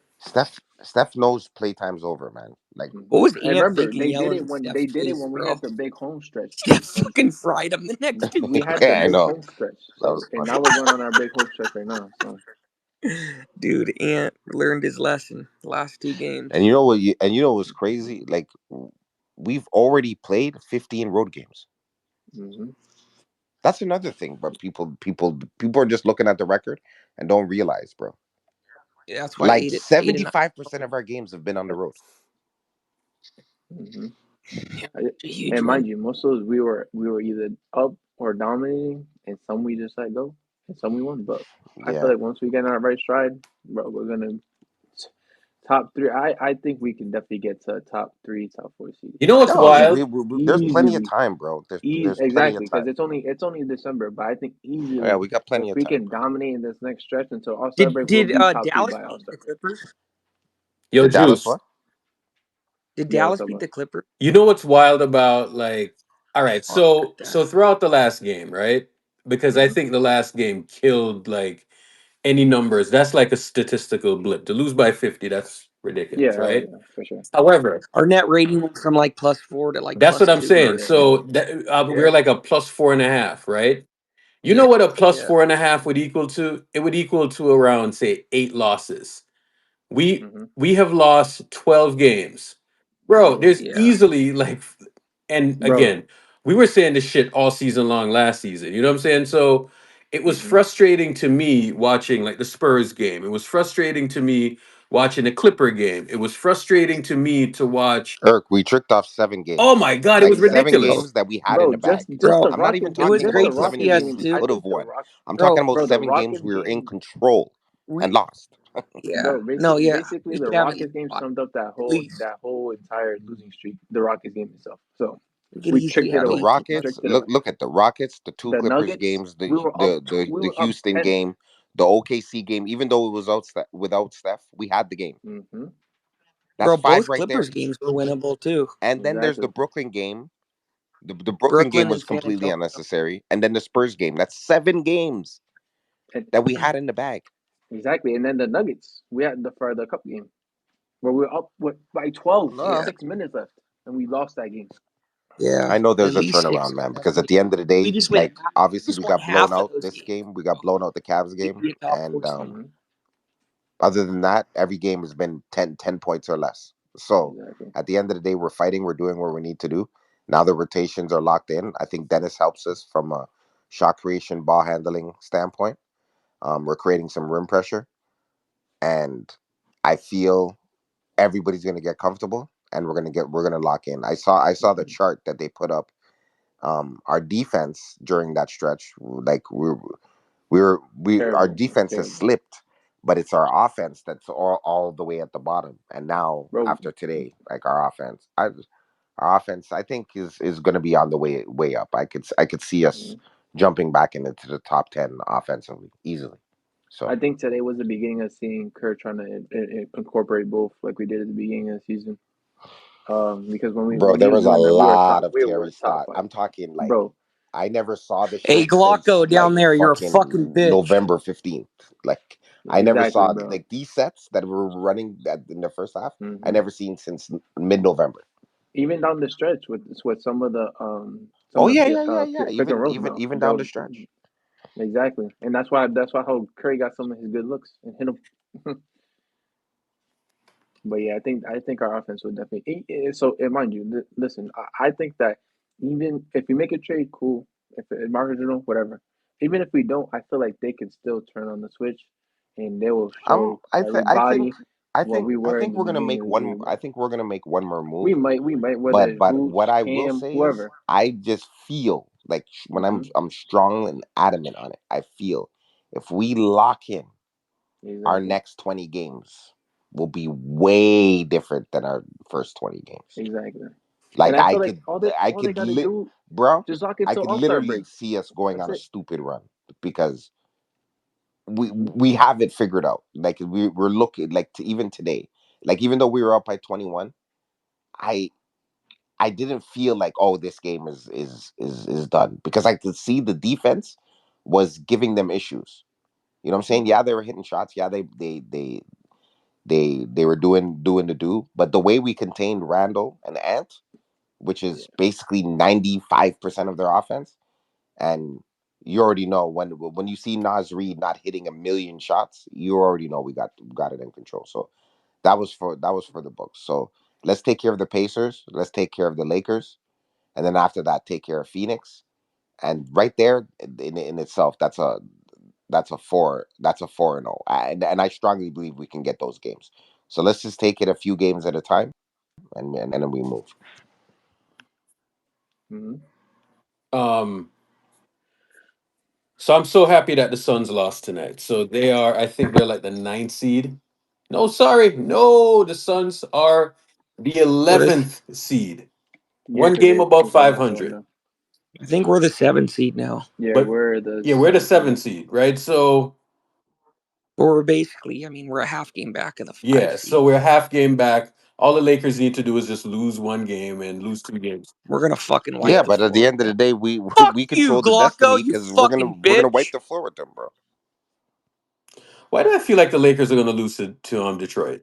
Steph knows playtime's over, man. Like What was And Ant remember, thinking yelling in they Steph's did it face, when we bro? had the big home stretch Steph too. When fucking fried him the next two we had the yeah, I big know. home stretch, That so was and funny. now we're going on our big home stretch right now. So Dude, Ant learned his lesson. Last two And games. you know what you know what's crazy? Like we've already played 15 road games. hmm That's another thing, but people are just looking at the record and don't realize, bro. Yeah, that's why Like eight and 75% of our games have been on the road. hmm yeah, I, it's a huge and mind win. you, most of those we were either up or dominating, and some we just let go, and some we won. But I feel Yeah. like once we get in our right stride, bro, we're gonna top three. I think we can definitely get to a top three, top four seed You know what's No, wild? there's plenty of easily. time, bro. There's plenty of Exactly, because time. it's only December, but I think Yeah, easily we got if plenty of we time, can bro. dominate in this next stretch until All Star Did break, we'll did be top three Dallas by All beat Star the break. Clippers? Yo, The Dallas Juice. what? Did Yeah, what's Dallas up, beat boss? the Clippers? You know what's wild about like all right, Talk about so that. throughout the last game, right? Because I Mm-hmm. think the last game killed like any numbers. That's like a statistical blip. To lose by 50, that's Yeah, ridiculous, oh right? yeah, for sure. However, Our net rating went from like +4 to like that's what I'm +2, Yeah, saying. huh? yeah, So that, Yeah, we're like a plus 4.5, right? You yeah, know what a plus yeah, 4.5 would equal to? It would equal to around say 8 losses. yeah. We have lost 12 games. Bro, there's yeah. easily like and Bro. again, we were saying this shit all season long last season. You know what I'm saying? So it was Mm-hmm. frustrating to me watching like the Spurs game. It was frustrating to me watching the Clipper game. It was frustrating to me to watch. Irk, we tricked off seven Oh games. my god, it Like was seven Bro, ridiculous. games that we had in Bro, the bag. just the bro, I'm not even Rockets it game, was talking just the about great to seven see Rockets us games game. we I too, could have think the won. Rock, I'm talking bro. about bro, the seven games Rockets we were in game. control and We lost. Yeah. Bro, No, yeah. basically We the should have an Rockets easy game loss, summed up at least. that whole entire losing streak. The Rockets game itself. So We could we easily tricked it have The an away. easy We loss. Rockets, tricked it away. look at the Rockets, the two The Clippers Nuggets, games, we were up. We the were up Houston 10. game, the OKC game. Even though it was without Steph, we had the game. Mm-hmm. That's Bro, five both right Clippers there. games were winnable too. And then there's the Exactly. Brooklyn game. The Brooklyn game Brooklyn was and San completely Antonio. unnecessary. And then the Spurs game. That's 7 games And, that we had in the bag. exactly. And then the Nuggets, we had the for the cup game where we were up by 12 with Yeah. 6 minutes left, and we lost that game. Yeah. I know At there's a least six turnaround, or man, because seven at the games. end of the We day, just win like half, we obviously just we won got blown half of out those this games, game. We got blown out the Cavs we'd game. be a top And four seed. Mm-hmm. other than that, every game has been 10 points or less. So Exactly. at the end of the day, we're fighting, we're doing what we need to do. Now the rotations are locked in. I think Dennis helps us from a shot creation, ball handling standpoint. We're creating some rim pressure, and I feel everybody's going to get comfortable, and we're going to lock in. I saw the Mm-hmm. chart that they put up. Our defense during that stretch, like our Terrible. defense has Terrible. slipped, but it's our offense that's all the way at the bottom. And now Bro, after today, like our offense, I think is going to be on the way up. I could see us mhm. jumping back into the top 10 offensively easily. I So, think today was the beginning of seeing Kurt trying to incorporate both, like we did at the beginning of the season. Because bro, when he there was was a doing that, lot of we were Terry top Stotts. five, I'm talking like bro. I never saw the Hey, shit since Glocko like down there, you're a fucking fucking bitch. November 15th. Like I never Exactly, saw bro. like these sets that were running in the first half. I Hmm. never seen since mid-November. Even down the stretch with Oh some of yeah, the yeah, yeah, yeah. pick and Even rolls, even bro. even down the Bro, stretch. exactly, and that's why how Curry got some of his good looks and hit him. But yeah, I think our offense would definitely. So, and mind you, listen, I think that even if we make a trade, cool. If marginal, whatever. Even if we don't, I feel like they can still turn on the switch, and they will show I think I think everybody I what think we I were in think the we're gonna beginning make of the one. year, I bro. think we're gonna make one more move. We might, whether But it's what Vooch, I will Cam, say is, whoever. I just feel like when Hmm. I'm strong and adamant on it. I feel if we lock in, our Exactly, next 20 games will be way different than our first 20 games. exactly. And Like I feel like I all they could got to lit, do bro. just lock I into could All Star literally break. see us going That's on a it. stupid run because Hmm. we have it figured out. Like we're looking like to even today. Like even though we were up by 21, I I didn't feel like, oh, this game is done because I could see the defense was giving them issues. You know what I'm saying? Hmm. Yeah, they were hitting shots. Yeah, they were doing the do, but the way we contained Randall and Ant, which is Yeah, basically 95% of their offense, and you already know when you see Nas Reed not hitting a million shots, you already know we got it in control. So that was for the books. So let's take care of the Pacers. Let's take care of the Lakers, and then after that, take care of Phoenix. And right there in itself, that's a 4 and 0, and I strongly believe we can get those games. So let's just take it a few games at a time, and then we move. hmm, Um, so I'm so happy that the Suns lost tonight. So they are, I think they're like the ninth seed. No, sorry, no, the Suns are the We're the, 11th seed. yeah, One because game above they lost one 500. now. I think we're the 7th seed now. Yeah, But we're the yeah, we're the 7th seed seventh now. seed, right? So But we're basically, I mean, we're a half game back of the five yeah, so seed. we're half game back. All the Lakers need to do is just lose one game and lose two games. We're gonna fucking Yeah, wipe the but at floor the with end of them. the day, we Fuck we you, control the Glocko, destiny you because we're gonna fucking we're gonna wipe bitch. the floor with them, bro. Why do I feel like the Lakers are going to lose to Detroit?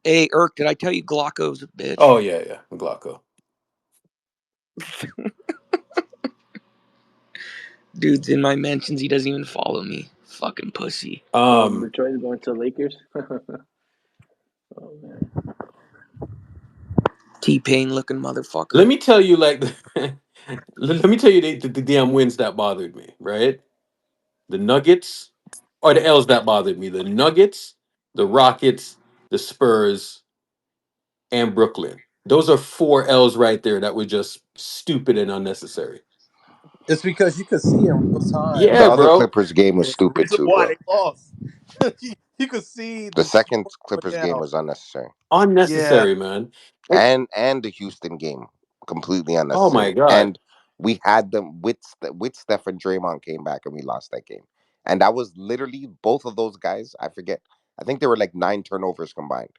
Hey, Irk, did I tell you Glocko's a bitch? Oh yeah, yeah, Glocko. Dude's in my mentions. He doesn't even follow me. Fucking pussy. Oh, Um, Detroit is going to the Lakers. Oh man, T-Pain looking let motherfucker. me tell you, like, let me tell you the damn wins that bothered me. Right, the Nuggets, or the L's that bothered me. The Nuggets, the Rockets, the Spurs, and Brooklyn. Those are four L's right there that were just stupid and unnecessary. It's because you could see in real time The Yeah, other bro. Clippers game was the stupid reason too, why bro. they lost. You could see The the score second going Clippers game down. was unnecessary, Yeah, Unnecessary, man. And- and the Houston game completely oh my unnecessary. god. And we had them with Steph and Draymond came back, and we lost that game. And that was literally both of those guys. I forget. I think there were like 9 turnovers combined.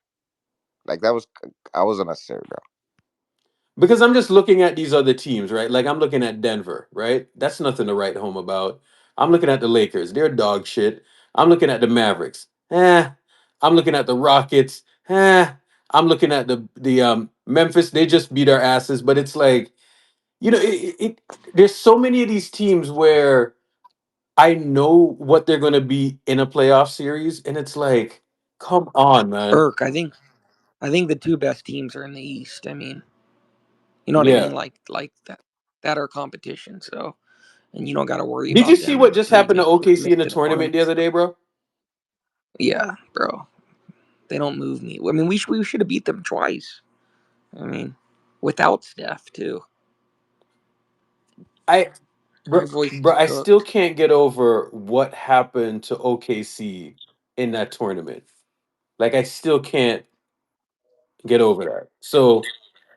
Like that was I was unnecessary, bro. Because I'm just looking at these other teams, right? Like I'm looking at Denver, right? That's nothing to write home about. I'm looking at the Lakers. They're dog shit. I'm looking at the Mavericks. I'm looking at the Rockets. I'm looking at the Memphis. They just beat our asses, but it's like, there's so many of these teams where I know what they're going to be in a playoff series, and it's like, come on, man. Irk, I think the two best teams are in the East. I mean, you know what I Yeah. mean? Like that are competition. So, and you don't got to worry Did you about see what them just happened to OKC in the making a tournament run. the other day, bro? Yeah, bro. They don't move me. I mean, we should have beat them twice. I mean, without Steph too. I My bro, voice is bro, I still cooked. can't get over what happened to OKC in that tournament. Like I still can't get over that. So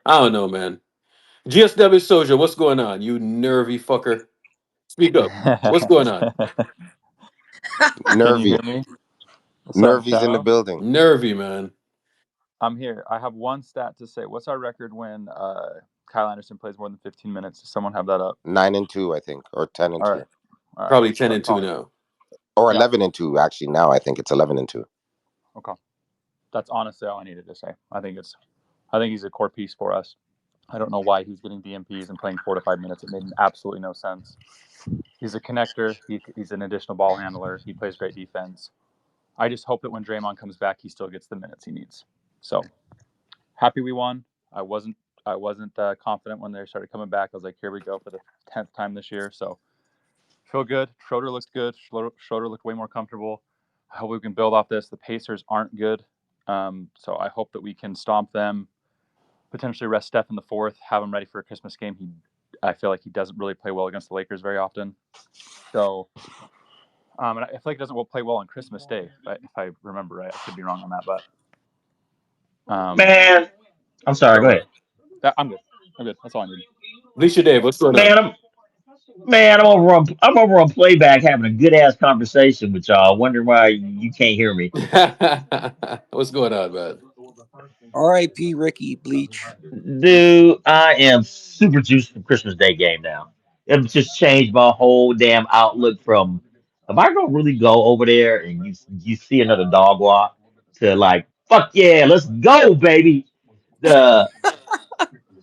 I don't know, man. GSW Soldier, what's going on? You nervy fucker. Speak up. What's going on? Can you hear Nervy, me? What's up, Nervy's in the Shadow? building. Nervy, man. I'm here. I have one stat to say. What's our record when Kyle Anderson plays more than 15 minutes? Does someone have that up? 9-2, I think, or ten and All two, right. All right. Probably 10 Let's and 2 call it. now. or Yeah. 11-2. Actually, now I think it's 11-2. Okay. That's honestly all I needed to say. I think he's a core piece for us. I don't know why he's getting DMPs and playing 4 to 5 minutes. It made absolutely no sense. He's a connector. He's an additional ball handler. He plays great defense. I just hope that when Draymond comes back, he still gets the minutes he needs. So happy we won. I wasn't confident when they started coming back. I was like, here we go for the 10th time this year. So feel good. Schroeder looked good. Schroeder looked way more comfortable. I hope we can build off this. The Pacers aren't good, so I hope that we can stomp them. Potentially rest Steph in the fourth, have him ready for a Christmas game. I feel like he doesn't really play well against the Lakers very often. So, and I feel like he doesn't play well on Christmas Day, if I remember right. I could be wrong on that, but Man, I'm sorry. so Go ahead. I'm good. I'm good. That's all I need. Bleacher Dave, what's going on? Man, I'm over on playback having a good ass conversation with y'all. Wondering why you can't hear me. What's going on, man? R.I.P. Ricky Bleach. Dude, I am super juiced for Christmas Day game now. It just changed my whole damn outlook from am I gonna really go over there and you see another dog walk to like fuck yeah, let's go, baby. The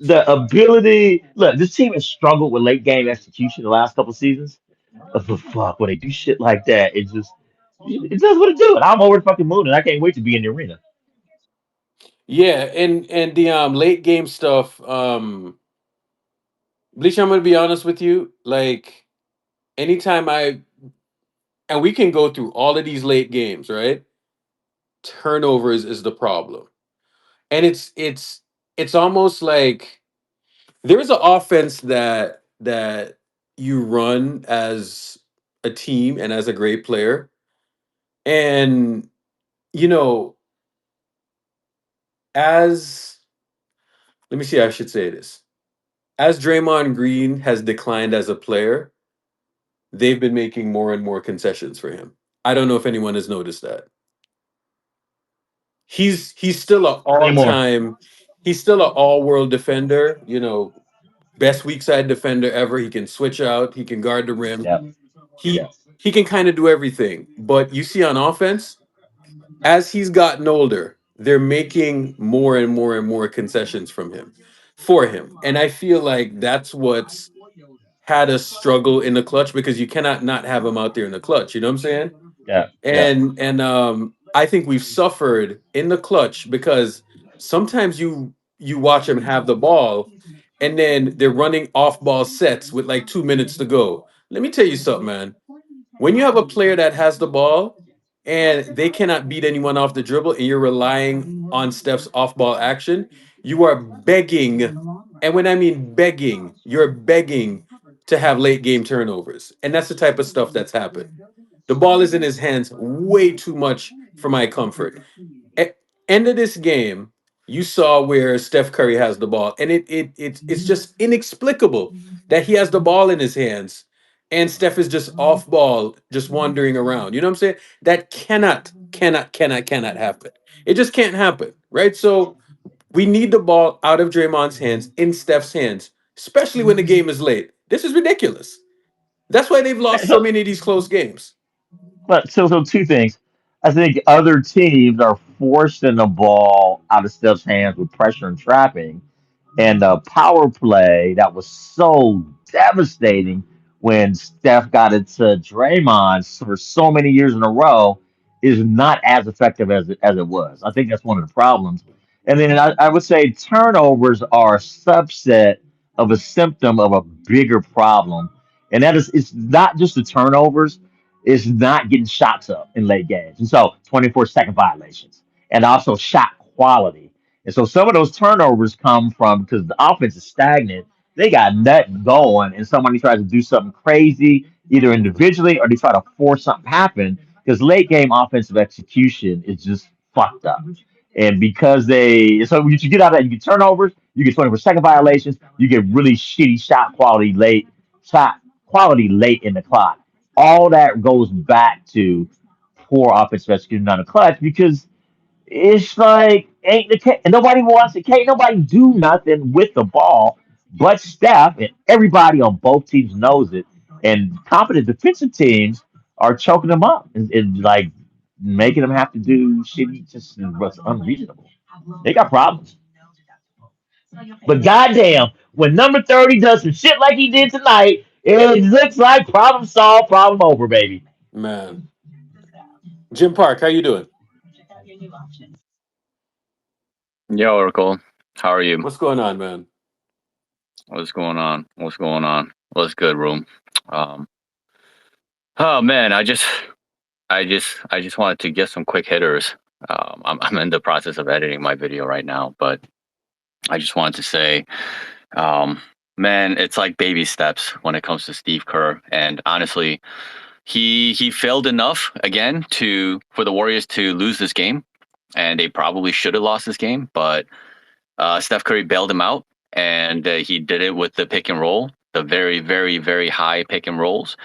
the ability look, this team has struggled with late game execution the last couple seasons. But fuck, when they do shit like that, it does what it do. And I'm over the fucking moon and I can't wait to be in the arena. Yeah, and the late game stuff, Bleacher, I'm gonna be honest with you. Like anytime I and we can go through all of these late games, right? Turnovers is the problem. And it's almost like there's an offense that you run as a team and as a great player. And you know, as let me see how I should say this. As Draymond Green has declined as a player, they've been making more and more concessions for him. I don't know if anyone has noticed that. He's still an Say more. all-time, he's still an all-world defender, best weak side defender ever. He can switch out, he can guard the rim. Yeah, He yeah, he can kind of do everything. But you see on offense, as he's gotten older, they're making more and more and more concessions from him for him. And I feel like that's what's had us struggle in the clutch because you cannot not have him out there in the clutch. You know what I'm saying? yeah, yeah, And I think we've suffered in the clutch because sometimes you watch him have the ball, and then they're running off ball sets with like 2 minutes to go. Let me tell you something, man. When you have a player that has the ball and they cannot beat anyone off the dribble, and you're relying on Steph's off ball action, you are begging. And when I mean begging, you're begging to have late game turnovers. And that's the type of stuff that's happened. The ball is in his hands way too much for my comfort. End of this game, you saw where Steph Curry has the ball, and it's just inexplicable that he has the ball in his hands, and Steph is just off ball, just wandering around. You know what I'm saying? That cannot happen. It just can't happen, right? So we need the ball out of Draymond's hands in Steph's hands, especially when the game is late. This is ridiculous. That's why they've lost so So, many of these close games. so two things. I think other teams are forcing the ball out of Steph's hands with pressure and trapping. And the power play that was so devastating when Steph got it to Draymond for so many years in a row is not as effective as it was. I think that's one of the problems. And then I would say turnovers are a subset of a symptom of a bigger problem. And that is, it's not just the turnovers, it's not getting shots up in late games. And so 24-second violations and also shot quality. And so some of those turnovers come from because the offense is stagnant. They got nothing going, and somebody tries to do something crazy, either individually or they try to force something to happen. Because late game offensive execution is just fucked up. And because so you get out of that, you get turnovers, you get 24-second violations, you get really shitty shot quality late in the clock. All that goes back to poor offensive execution on the clutch because it's like ain't the and nobody wants it. Can't nobody do nothing with the ball but Steph, and everybody on both teams knows it. And competent defensive teams are choking them up and like making them have to do shit just what's unreasonable. They got problems. But goddamn, when number 30 does some shit like he did tonight, it looks like problem solved, problem over, baby. Man. Jim Park, how you doing? Yo, Oracle, how are you? What's going on, man? What's going on? What's going on? What's good, room? Um, oh man, I just wanted to get some quick hitters. I'm in the process of editing my video right now, but I just wanted to say, um, man, it's like baby steps when it comes to Steve Kerr, and honestly, he failed enough again to for the Warriors to lose this game, and they probably should have lost this game, but Steph Curry bailed him out, and he did it with the pick and roll, the very, very, very high pick and rolls,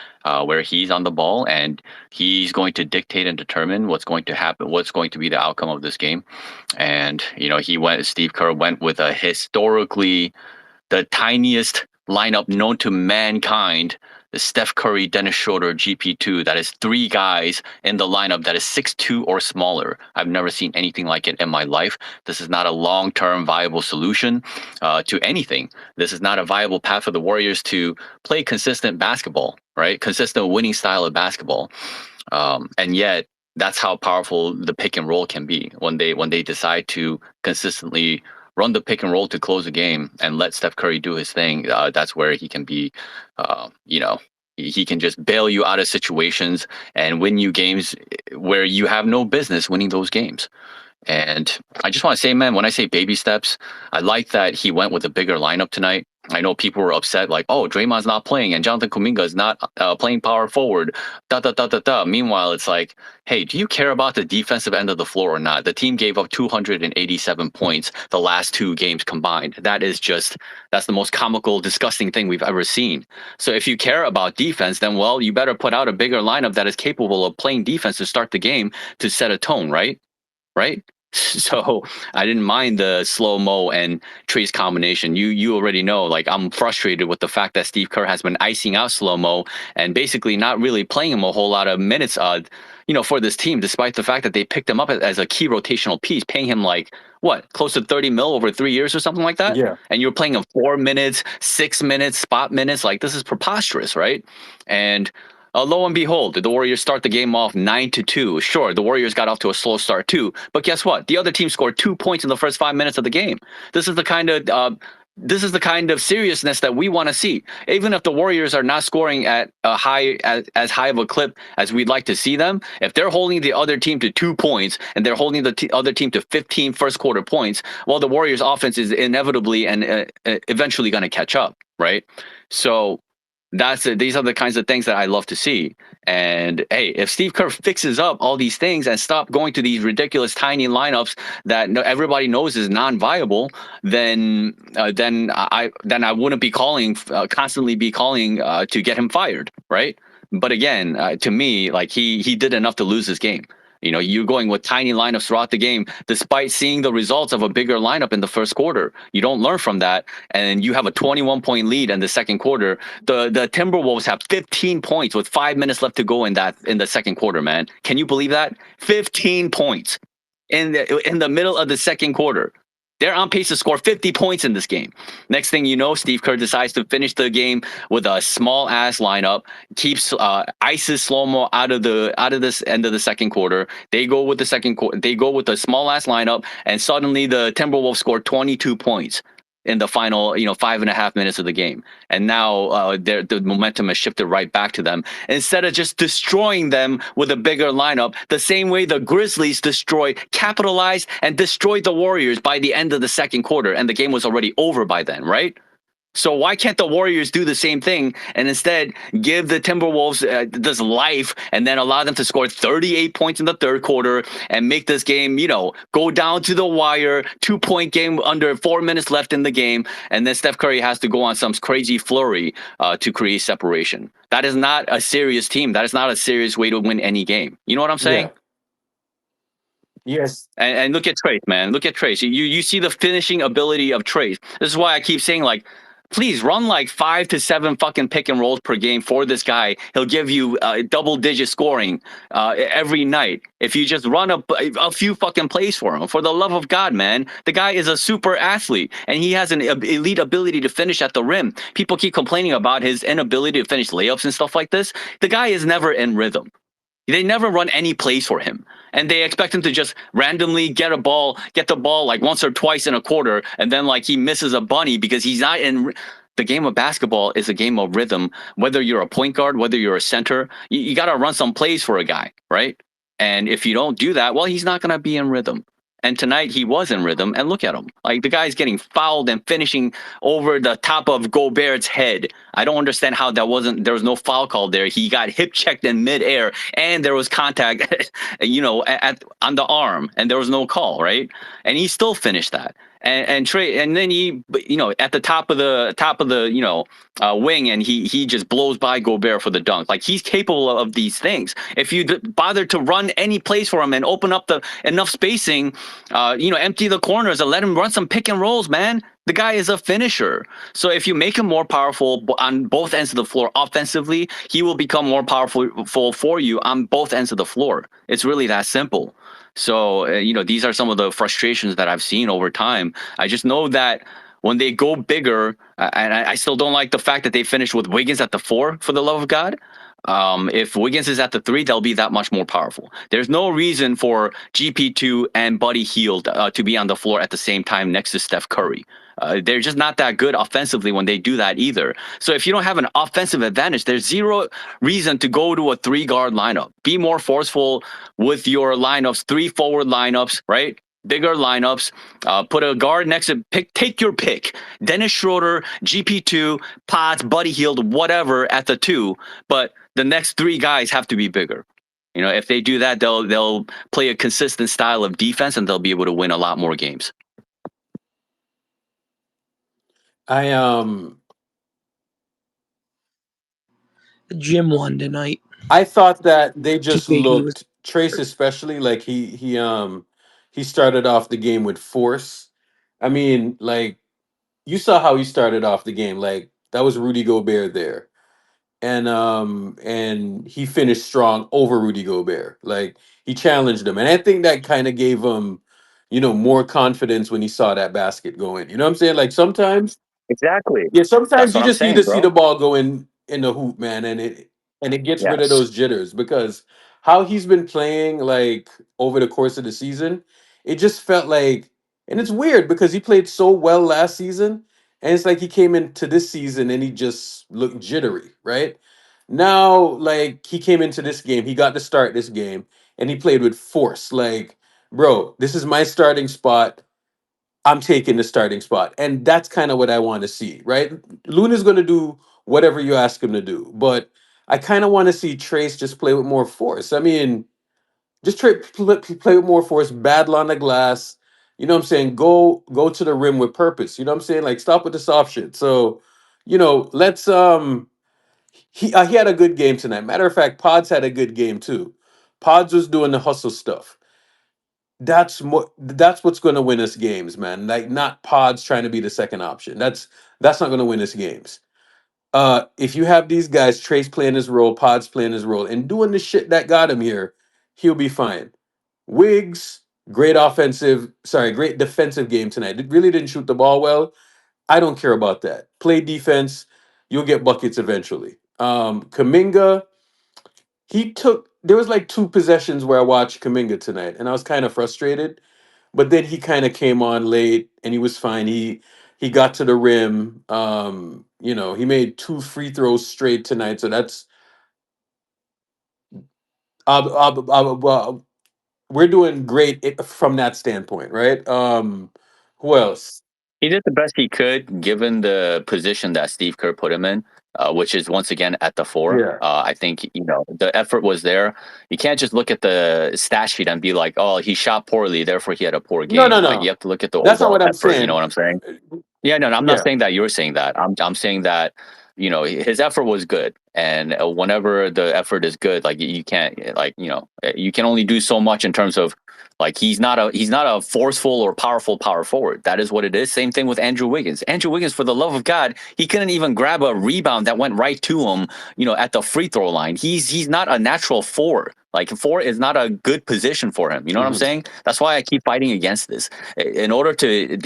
where he's on the ball and he's going to dictate and determine what's going to happen, what's going to be the outcome of this game. And Steve Kerr went with a historically the tiniest lineup known to mankind, the Steph Curry, Dennis Schroeder, GP2. That is three guys in the lineup that is 6'2" or smaller. I've never seen anything like it in my life. This is not a long-term viable solution to anything. This is not a viable path for the Warriors to play consistent basketball, right? Consistent winning style of basketball. And yet, that's how powerful the pick and roll can be when they decide to consistently run the pick and roll to close the game and let Steph Curry do his thing. That's where he can be, he can just bail you out of situations and win you games where you have no business winning those games. And I just want to say, man, when I say baby steps, I like that he went with a bigger lineup tonight. I know people were upset, like, oh, Draymond's not playing and Jonathan Kuminga is not playing power forward. Da da da da da. Meanwhile, it's like, hey, do you care about the defensive end of the floor or not? The team gave up 287 points the last two games combined. That's the most comical, disgusting thing we've ever seen. So if you care about defense, then, well, you better put out a bigger lineup that is capable of playing defense to start the game to set a tone, right? Right? So I didn't mind the slow mo and Trace combination. You already know, like, I'm frustrated with the fact that Steve Kerr has been icing out slow mo and basically not really playing him a whole lot of minutes. For this team, despite the fact that they picked him up as a key rotational piece, paying him like what, close to 30 mil over 3 years or something like that. Yeah. And you're playing him 4 minutes, 6 minutes, spot minutes. Like, this is preposterous, right? And lo and behold, the Warriors start the game off 9-2. Sure, the Warriors got off to a slow start too, but guess what? The other team scored 2 points in the first 5 minutes of the game. This is the kind of seriousness that we want to see. Even if the Warriors are not scoring at as high of a clip as we'd like to see them, if they're holding the other team to 2 points and they're holding the other team to 15 first quarter points, well, the Warriors offense is inevitably and eventually going to catch up, right? So These are the kinds of things that I love to see. And hey, if Steve Kerr fixes up all these things and stop going to these ridiculous tiny lineups that everybody knows is non-viable, then I wouldn't be calling constantly be calling to get him fired, right? But again, to me, like he did enough to lose this game. You're going with tiny lineups throughout the game, despite seeing the results of a bigger lineup in the first quarter. You don't learn from that, and you have a 21-point lead in the second quarter. The Timberwolves have 15 points with 5 minutes left to go in the second quarter. Man, can you believe that? 15 points in the middle of the second quarter. They're on pace to score 50 points in this game. Next thing you know, Steve Kerr decides to finish the game with a small ass lineup, keeps ices slow mo out of this end of the second quarter. They go with the second quarter. They go with a small ass lineup, and suddenly the Timberwolves score 22 points in the final 5.5 minutes of the game. And now the momentum has shifted right back to them. Instead of just destroying them with a bigger lineup, the same way the Grizzlies capitalized and destroyed the Warriors by the end of the second quarter, and the game was already over by then, right? So why can't the Warriors do the same thing and instead give the Timberwolves this life and then allow them to score 38 points in the third quarter and make this game, go down to the wire, 2-point game under 4 minutes left in the game, and then Steph Curry has to go on some crazy flurry to create separation. That is not a serious team. That is not a serious way to win any game. You know what I'm saying? Yeah. Yes. And look at Trace, man. Look at Trace. You see the finishing ability of Trace. This is why I keep saying, like, please run like 5 to 7 fucking pick and rolls per game for this guy. He'll give you double-digit scoring every night. If you just run a few fucking plays for him, for the love of God, man. The guy is a super athlete, and he has an elite ability to finish at the rim. People keep complaining about his inability to finish layups and stuff like this. The guy is never in rhythm. They never run any plays for him, and they expect him to just randomly get the ball like once or twice in a quarter, and then like he misses a bunny because he's not in. The game of basketball is a game of rhythm. Whether you're a point guard, whether you're a center, you got to run some plays for a guy, right? And if you don't do that, well, he's not going to be in rhythm. And tonight he was in rhythm, and look at him. Like the guy's getting fouled and finishing over the top of Gobert's head. I don't understand how there was no foul call there. He got hip checked in midair, and there was contact, on the arm, and there was no call, right? And he still finished that. And Trey, and then he, at the top of the wing, and he just blows by Gobert for the dunk. Like he's capable of these things. If you bother to run any plays for him and open up enough spacing, empty the corners and let him run some pick and rolls, man. The guy is a finisher. So if you make him more powerful on both ends of the floor offensively, he will become more powerful for you on both ends of the floor. It's really that simple. So, these are some of the frustrations that I've seen over time. I just know that when they go bigger, and I still don't like the fact that they finished with Wiggins at the 4, for the love of God. If Wiggins is at the 3, they'll be that much more powerful. There's no reason for GP2 and Buddy Hield to be on the floor at the same time next to Steph Curry. They're just not that good offensively when they do that either. So if you don't have an offensive advantage, there's zero reason to go to a 3-guard lineup. Be more forceful with your lineups, 3 forward lineups, right? Bigger lineups. Put a guard next to take your pick. Dennis Schroeder, GP2, Potts, Buddy Hield, whatever at the 2. But the next 3 guys have to be bigger. If they do that, they'll play a consistent style of defense, and they'll be able to win a lot more games. I Jim won tonight. I thought that they just TKD was looked Trace especially like he started off the game with force. I mean, like you saw how he started off the game. Like that was Rudy Gobert there. And he finished strong over Rudy Gobert. Like he challenged him. And I think that kind of gave him, more confidence when he saw that basket go in. You know what I'm saying? Like sometimes Exactly. yeah, That's sometimes you what I'm just need saying, to see the bro. ball go in the hoop, man, and it gets rid of Yes. those jitters because how he's been playing like over the course of the season, it just felt like, and it's weird because he played so well last season, and it's like he came into this season and he just looked jittery, right? Now, like he came into this game, he got to start this game, and he played with force. Like, bro, this is my starting spot. I'm taking the starting spot. And that's kind of what I want to see, right? Luna's going to do whatever you ask him to do. But I kind of want to see Trace just play with more force. I mean, just play with more force, battle on the glass. You know what I'm saying? Go to the rim with purpose. You know what I'm saying? Like stop with the soft shit. So, let's he had a good game tonight. Matter of fact, Pods had a good game too. Pods was doing the hustle stuff. That's what's going to win us games, man. Like not Pods trying to be the second option. That's not going to win us games. If you have these guys, Trace playing his role, Pods playing his role, and doing the shit that got him here, he'll be fine. Wiggs, great defensive game tonight. Really didn't shoot the ball well. I don't care about that. Play defense, you'll get buckets eventually. Kaminga, there was like two possessions where I watched Kaminga tonight, and I was kind of frustrated. But then he kind of came on late, and he was fine. He got to the rim. He made two free throws straight tonight, so that's we're doing great from that standpoint, right? Who else? He did the best he could given the position that Steve Kerr put him in, which is once again at the four. Yeah. I think the effort was there. You can't just look at the stat sheet and be like, "Oh, he shot poorly, therefore he had a poor No, no, game." Like you no. have to look at the That's not overall what I'm effort. You know saying. what I'm saying? Yeah, no, I'm not Yeah. saying that you're saying that. I'm saying that his effort was good, and whenever the effort is good, like you can't you can only do so much in terms of like he's not a forceful or powerful power forward. That is what it is. Same thing with Andrew Wiggins. Andrew Wiggins, for the love of God, he couldn't even grab a rebound that went right to him. At the free throw line. He's not a natural four. Like four is not a good position for him. You know what I'm Mhm. saying? That's why I keep fighting against this. In order to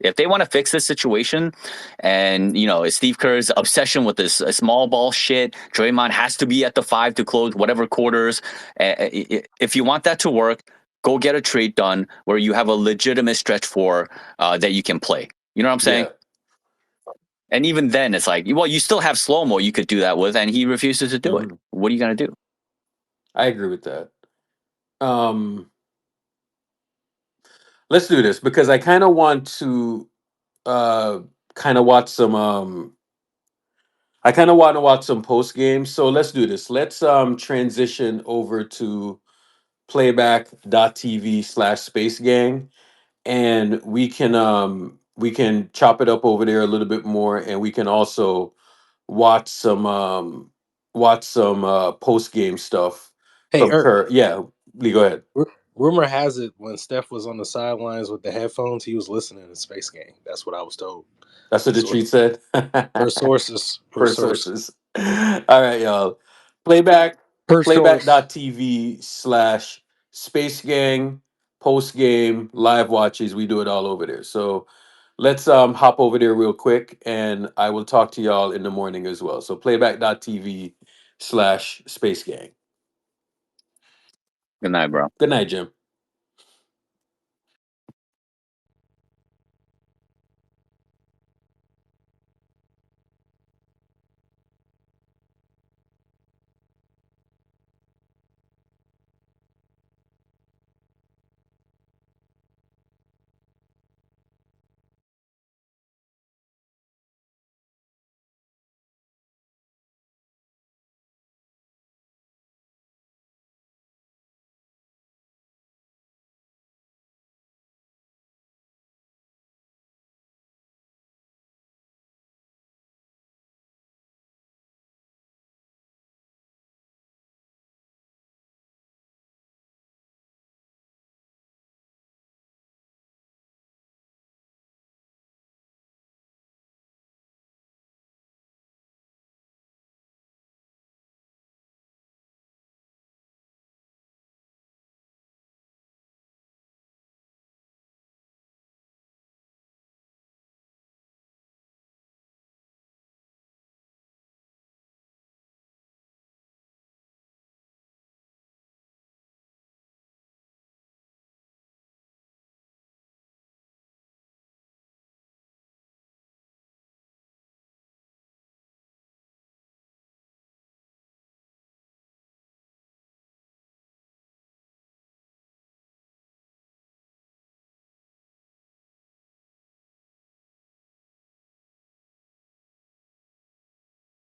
if they want to fix this situation, and Steve Kerr's obsession with this small ball shit, Draymond has to be at the five to close whatever quarters. If you want that to work, go get a trade done where you have a legitimate stretch four that you can play. You know what I'm saying? Yeah. And even then, it's like, well, you still have slow mo you could do that with, and he refuses to do it. Mhm. What are you gonna do? I agree with that. Um, let's do this because I kind of want to uh kind of watch some I kind of want to watch some post games. So let's do this. Let's transition over to playback.tv/space gang, and we can chop it up over there a little bit more, and we can also watch some post game stuff Hey, from Ert. Kerr. Yeah, Lee, go ahead. Rumor has it when Steph was on the sidelines with the headphones, he was listening to Space Game. That's what I was told. That's what the So, tweet said. per sources, per Per sources, sources. All right, y'all. Playback, Per source. playback.tv/space gang, post game, live watches. We do it all over there. So let's hop over there real quick and I will talk to y'all in the morning as well. So playback.tv/space gang. Good night, bro. Good night, Jim.